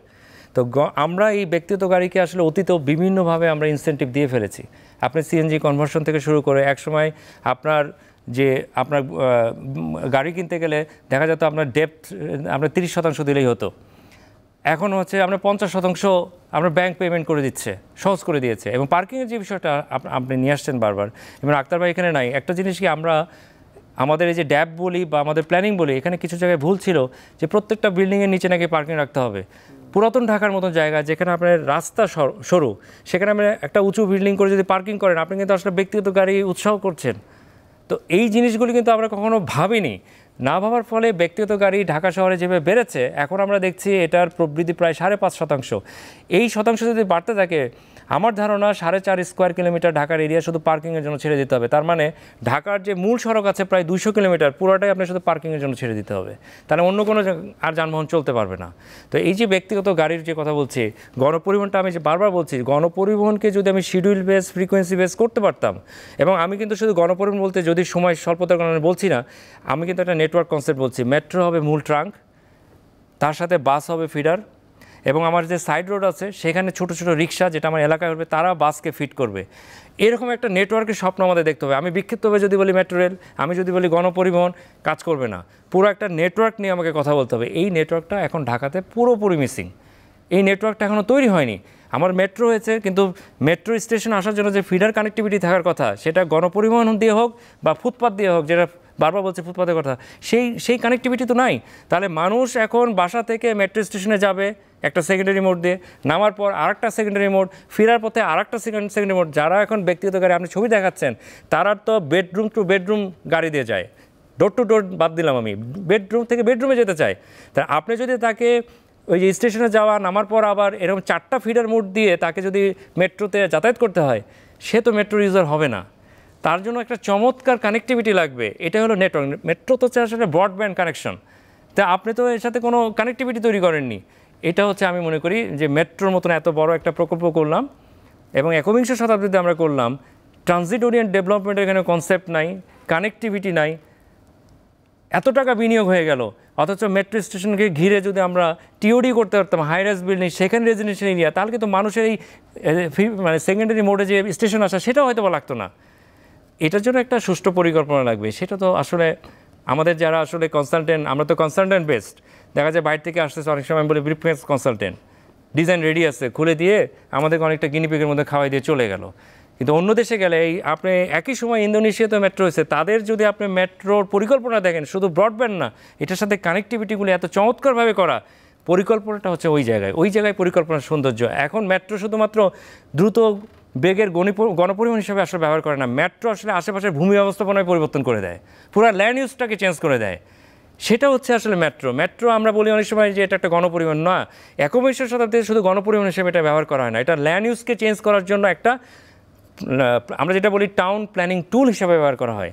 তো আমরা এই ব্যক্তিগত গাড়িকে আসলে অতীতেও বিভিন্নভাবে আমরা ইনসেন্টিভ দিয়ে ফেলেছি। আপনি সিএনজি কনভার্সন থেকে শুরু করে একসময় আপনার গাড়ি কিনতে গেলে দেখা যেত আপনার ডেপ্থ আপনার 30% দিলেই হতো, এখন হচ্ছে আমরা 50% আমরা ব্যাংক পেমেন্ট করে দিচ্ছে, সহজ করে দিয়েছে। এবং পার্কিংয়ের যে বিষয়টা আপনি নিয়ে আসছেন বারবার, এবং আক্তার ভাই এখানে নাই, একটা জিনিস কি আমরা আমাদের এই যে ড্যাব বলি বা আমাদের প্ল্যানিং বলি, এখানে কিছু জায়গায় ভুল ছিল যে প্রত্যেকটা বিল্ডিংয়ের নিচে নাকি পার্কিং রাখতে হবে। পুরাতন ঢাকার মতো জায়গা যেখানে আপনার রাস্তা সরু, সেখানে আপনি একটা উঁচু বিল্ডিং করে যদি পার্কিং করেন, আপনি কিন্তু আসলে ব্যক্তিগত গাড়ি উৎসাহ করছেন। তো এই জিনিসগুলি কিন্তু আমরা কখনো ভাবিনি। না ভাবার ফলে ব্যক্তিগত গাড়ি ঢাকা শহরে যেভাবে বেড়েছে, এখন আমরা দেখছি এটার প্রবৃদ্ধি প্রায় 5.5%। এই শতাংশ যদি বাড়তে থাকে, আমার ধারণা 4.5 স্কোয়ার কিলোমিটার ঢাকার এরিয়া শুধু পার্কিংয়ের জন্য ছেড়ে দিতে হবে। তার মানে ঢাকার যে মূল সড়ক আছে প্রায় 200 কিলোমিটার, পুরোটাই আপনার শুধু পার্কিংয়ের জন্য ছেড়ে দিতে হবে, তাহলে অন্য কোনো আর যানবাহন চলতে পারবে না। তো এই যে ব্যক্তিগত গাড়ির যে কথা বলছি, গণপরিবহনটা আমি যে বারবার বলছি, গণপরিবহনকে যদি আমি শিডিউল বেস ফ্রিকোয়েন্সি বেস করতে পারতাম, এবং আমি কিন্তু শুধু গণপরিবহন বলতে যদি সময় স্বল্পতার কারণে বলছি না, আমি কিন্তু একটা নেটওয়ার্ক কনসেপ্ট বলছি। মেট্রো হবে মূল ট্রাঙ্ক, তার সাথে বাস হবে ফিডার, এবং আমার যে সাইড রোড আছে সেখানে ছোট ছোট রিক্সা যেটা আমার এলাকায় হবে তারা বাসকে ফিট করবে। এরকম একটা নেটওয়ার্কের স্বপ্ন আমাদের দেখতে হবে। আমি বিক্ষিপ্তভাবে যদি বলি মেট্রো রেল, আমি যদি বলি গণপরিবহন, কাজ করবে না। পুরো একটা নেটওয়ার্ক নিয়ে আমাকে কথা বলতে হবে। এই নেটওয়ার্কটা এখন ঢাকাতে পুরোপুরি মিসিং। এই নেটওয়ার্কটা এখনও তৈরি হয়নি। আমার মেট্রো হয়েছে, কিন্তু মেট্রো স্টেশন আসার জন্য যে ফিডার কানেক্টিভিটি থাকার কথা, সেটা গণপরিবহন দিয়ে হোক বা ফুটপাথ দিয়ে হোক, যেটা বারবার বলছে ফুটপাথের কথা, সেই কানেক্টিভিটি তো নাই। তাহলে মানুষ এখন বাসা থেকে মেট্রো স্টেশনে যাবে একটা সেকেন্ডারি মোড দিয়ে, নামার পর আরেকটা সেকেন্ডারি মোড, ফেরার পথে আরেকটা সেকেন্ডারি মোড। যারা এখন ব্যক্তিগত গাড়ি আপনি ছবি দেখাচ্ছেন, তারা তো বেডরুম টু বেডরুম গাড়ি দিয়ে যায়, ডোর টু ডোর বাদ দিলাম, আমি বেডরুম থেকে বেডরুমে যেতে চাই। তা আপনি যদি তাকে ওই যে স্টেশনে যাওয়া, নামার পর আবার এরকম 4টা ফিডার মোড দিয়ে তাকে যদি মেট্রোতে যাতায়াত করতে হয়, সে তো মেট্রো ইউজার হবে না। তার জন্য একটা চমৎকার কানেক্টিভিটি লাগবে। এটা হলো নেটওয়ার্ক। মেট্রো তো হচ্ছে আসলে ব্রডব্যান্ড কানেকশন। তা আপনি তো এর সাথে কোনো কানেক্টিভিটি তৈরি করেননি। এটা হচ্ছে আমি মনে করি যে মেট্রোর মতন এত বড় একটা প্রকল্প করলাম এবং 21 শতাব্দীতে আমরা করলাম, ট্রানজিট ওরিয়েন্ট ডেভেলপমেন্টের এখানে কনসেপ্ট নাই, কানেক্টিভিটি নাই, এত টাকা বিনিয়োগ হয়ে গেল। অথচ মেট্রো স্টেশনকে ঘিরে যদি আমরা টিওডি করতে পারতাম, high rise building, second residential area, তাহলে কিন্তু মানুষের এই মানে সেকেন্ডারি মোডে যে স্টেশন আসা, সেটাও হয়তো লাগতো না। এটার জন্য একটা সুষ্ঠু পরিকল্পনা লাগবে। সেটা তো আসলে আমাদের যারা আসলে কনসালটেন্ট, আমরা তো কনসালটেন্ট বেসড, দেখা যায় বাইরে থেকে আসতেছে, অনেক সময় বলে ব্রিফকেস কনসালটেন্ট, ডিজাইন রেডি আছে, খুলে দিয়ে আমাদেরকে অনেকটা গিনিপিগের মধ্যে খাওয়াই দিয়ে চলে গেল। কিন্তু অন্য দেশে গেলে এই আপনি একই সময় ইন্দোনেশিয়াতে মেট্রো হয়েছে, তাদের যদি আপনি মেট্রোর পরিকল্পনা দেখেন, শুধু ব্রডব্যান্ড না, এটার সাথে কানেক্টিভিটিগুলি এত চমৎকারভাবে করা, পরিকল্পনাটা হচ্ছে ওই জায়গায় পরিকল্পনার সৌন্দর্য। এখন মেট্রো শুধুমাত্র দ্রুত বেগের গণপরিবহন হিসেবে আসলে ব্যবহার করে না, মেট্রো আসলে আশেপাশের ভূমি ব্যবস্থাপনায় পরিবর্তন করে দেয়, পুরো ল্যান্ড ইউজটাকে চেঞ্জ করে দেয়। সেটা হচ্ছে আসলে মেট্রো আমরা বলি অনেক সময় যে এটা একটা গণপরিবহন না, 21 শতাব্দীতে শুধু গণপরিবহন হিসেবে এটা ব্যবহার করা হয় না, এটা ল্যান্ড ইউজকে চেঞ্জ করার জন্য একটা আমরা যেটা বলি টাউন প্ল্যানিং টুল হিসেবে ব্যবহার করা হয়।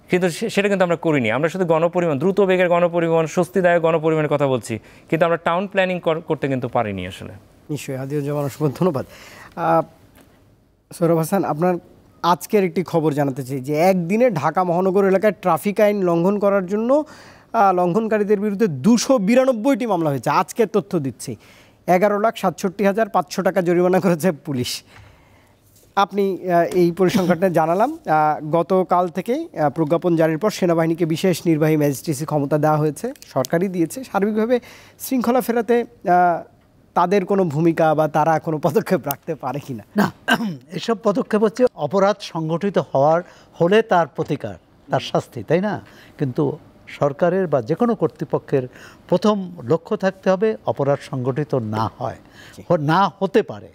কিন্তু সেটা কিন্তু আমরা করিনি। আমরা শুধু গণপরিবহন, দ্রুত বেগের গণপরিবহন, স্বস্তিদায়ক গণপরিবহনের কথা বলছি, কিন্তু আমরা টাউন প্ল্যানিং করতে কিন্তু পারিনি আসলে। নিশ্চয়ই, হাদিউজ্জামান অসংখ্য ধন্যবাদ। সৌরভ হাসান, আপনার আজকের একটি খবর জানাতে চাই যে একদিনে ঢাকা মহানগর এলাকায় ট্রাফিক আইন লঙ্ঘন করার জন্য লঙ্ঘনকারীদের বিরুদ্ধে 292টি মামলা হয়েছে। আজকের তথ্য দিচ্ছি, 11,67,500 টাকা জরিমানা করেছে পুলিশ। আপনি এই পরিসংখ্যানটা জানালাম। গতকাল থেকেই প্রজ্ঞাপন জারির পর সেনাবাহিনীকে বিশেষ নির্বাহী ম্যাজিস্ট্রেসি ক্ষমতা দেওয়া হয়েছে, সরকারই দিয়েছে। সার্বিকভাবে শৃঙ্খলা ফেরাতে তাদের কোনো ভূমিকা বা তারা কোনো পদক্ষেপ রাখতে পারে কিনা? না, এসব পদক্ষেপ হচ্ছে অপরাধ সংগঠিত হলে তার প্রতিকার, তার শাস্তি, তাই না? কিন্তু সরকারের বা যে কোনো কর্তৃপক্ষের প্রথম লক্ষ্য থাকতে হবে অপরাধ সংগঠিত না হয়, না হতে পারে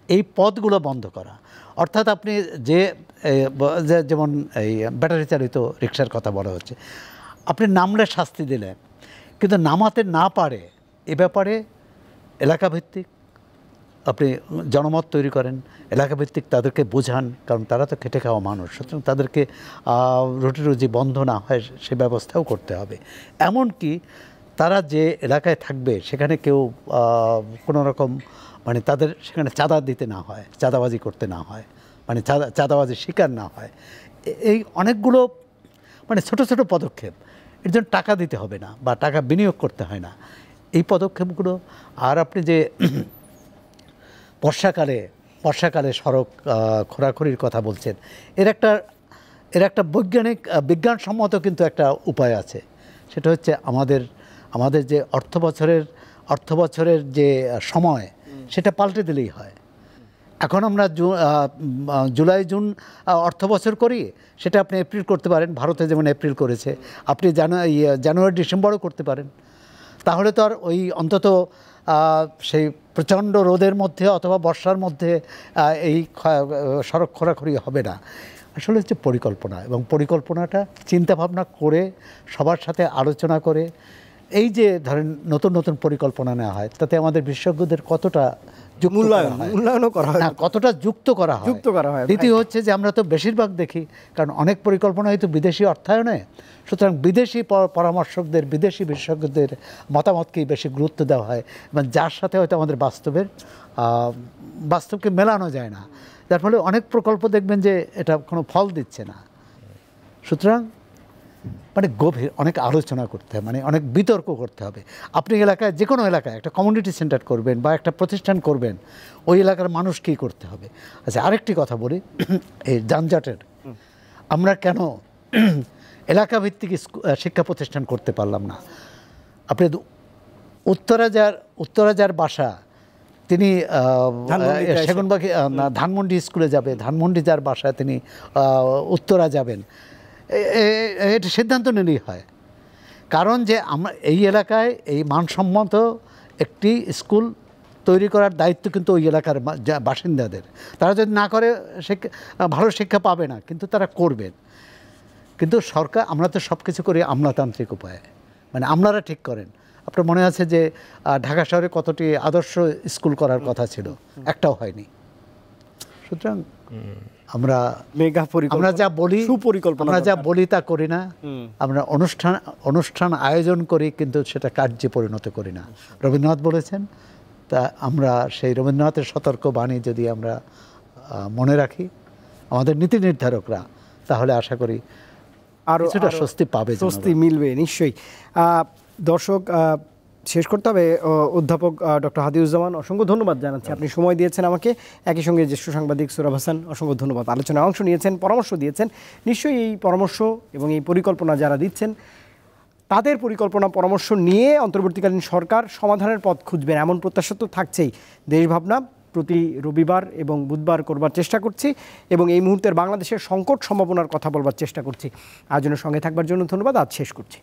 এই পথগুলো বন্ধ করা। অর্থাৎ আপনি যেমন এই ব্যাটারি চালিত রিক্সার কথা বলা হচ্ছে, আপনি নামলে শাস্তি দিলেন, কিন্তু নামাতে না পারে এ ব্যাপারে এলাকাভিত্তিক আপনি জনমত তৈরি করেন, এলাকাভিত্তিক তাদেরকে বোঝান, কারণ তারা তো খেটে খাওয়া মানুষ, সুতরাং তাদেরকে রুটি রুজি বন্ধ না হয় সে ব্যবস্থাও করতে হবে। এমনকি তারা যে এলাকায় থাকবে সেখানে কেউ কোনো রকম মানে তাদের সেখানে চাঁদা দিতে না হয়, চাঁদাবাজি করতে না হয়, মানে চাঁদাবাজির শিকার না হয়। এই অনেকগুলো মানে ছোট ছোট পদক্ষেপ, এর জন্য টাকা দিতে হবে না বা টাকা বিনিয়োগ করতে হয় না, এই পদক্ষেপগুলো। আর আপনি যে বর্ষাকালে সড়ক খোঁড়াখুড়ির কথা বলছেন, এর একটা বিজ্ঞানসম্মত কিন্তু একটা উপায় আছে। সেটা হচ্ছে আমাদের যে অর্থ বছরের যে সময়, সেটা পাল্টে দিলেই হয়। এখন আমরা জুলাই জুন অর্থ বছর করি, সেটা আপনি এপ্রিল করতে পারেন, ভারতে যেমন এপ্রিল করেছে, আপনি জানুয়ারি ডিসেম্বরও করতে পারেন। তাহলে তো আর ওই অন্তত সেই প্রচণ্ড রোদের মধ্যে অথবা বর্ষার মধ্যে এই সড়ক খোঁড়াখুড়ি হবে না। আসলে হচ্ছে পরিকল্পনা, এবং পরিকল্পনাটা চিন্তাভাবনা করে সবার সাথে আলোচনা করে এই যে ধরেন নতুন নতুন পরিকল্পনা নেওয়া হয়, তাতে আমাদের বিশেষজ্ঞদের কতটা মূল্যায়নও করা হয়, কতটা যুক্ত করা হয়। দ্বিতীয় হচ্ছে যে আমরা তো বেশিরভাগ দেখি, কারণ অনেক পরিকল্পনা হয়তো বিদেশি অর্থায়নে, সুতরাং বিদেশি পরামর্শকদের, বিদেশি বিশেষজ্ঞদের মতামতকেই বেশি গুরুত্ব দেওয়া হয়, এবং যার সাথে হয়তো আমাদের বাস্তবকে মেলানো যায় না, যার ফলে অনেক প্রকল্প দেখবেন যে এটা কোনো ফল দিচ্ছে না। সুতরাং মানে গভীর অনেক আলোচনা করতে হবে, মানে অনেক বিতর্ক করতে হবে। আপনি এলাকায় যে কোনো এলাকায় একটা কমিউনিটি সেন্টার করবেন বা একটা প্রতিষ্ঠান করবেন, ওই এলাকার মানুষকেই করতে হবে। আচ্ছা, আরেকটি কথা বলি, এই যানজটের আমরা কেন এলাকাভিত্তিক শিক্ষা প্রতিষ্ঠান করতে পারলাম না? আপনি উত্তরা যার বাসা, তিনি সেগুনবাগি ধানমন্ডি স্কুলে যাবে, ধানমন্ডি যার বাসা তিনি উত্তরা যাবেন, এটা সিদ্ধান্ত নিলেই হয়। কারণ যে আমরা এই এলাকায় এই মানসম্মত একটি স্কুল তৈরি করার দায়িত্ব কিন্তু ওই এলাকার বাসিন্দাদের। তারা যদি না করে ভালো শিক্ষা পাবে না, কিন্তু তারা করবেন। কিন্তু সরকার, আমরা তো সব কিছু করি আমলাতান্ত্রিক উপায়ে, মানে আপনারা ঠিক করেন। আপনার মনে আছে যে ঢাকা শহরে কতটি আদর্শ স্কুল করার কথা ছিল, একটাও হয়নি। সুতরাং আমরা যা বলি তা করি না, আমরা অনুষ্ঠান আয়োজন করি কিন্তু সেটা কার্যে পরিণত করি না। রবীন্দ্রনাথ বলেছেন, তা আমরা সেই রবীন্দ্রনাথের সতর্ক বাণী যদি আমরা মনে রাখি, আমাদের নীতি নির্ধারকরা, তাহলে আশা করি আরো কিছুটা স্বস্তি পাবে, স্বস্তি মিলবে নিশ্চয়ই। দর্শক, শেষ করতে হবে। অধ্যাপক ডক্টর হাদিউজ্জামান, অসংখ্য ধন্যবাদ জানাচ্ছি, আপনি সময় দিয়েছেন আমাকে। একই সঙ্গে জ্যেষ্ঠ সাংবাদিক সৌরভ হাসান, অসংখ্য ধন্যবাদ। আলোচনায় অংশ নিয়েছেন, পরামর্শ দিয়েছেন। নিশ্চয়ই এই পরামর্শ এবং এই পরিকল্পনা যারা দিচ্ছেন, তাদের পরিকল্পনা পরামর্শ নিয়ে অন্তর্বর্তীকালীন সরকার সমাধানের পথ খুঁজবেন, এমন প্রত্যাশা তো থাকছেই। দেশভাবনা প্রতি রবিবার এবং বুধবার করবার চেষ্টা করছি, এবং এই মুহূর্তের বাংলাদেশের সংকট সম্ভাবনার কথা বলবার চেষ্টা করছি। আয়োজনের সঙ্গে থাকবার জন্য ধন্যবাদ। আজ শেষ করছি।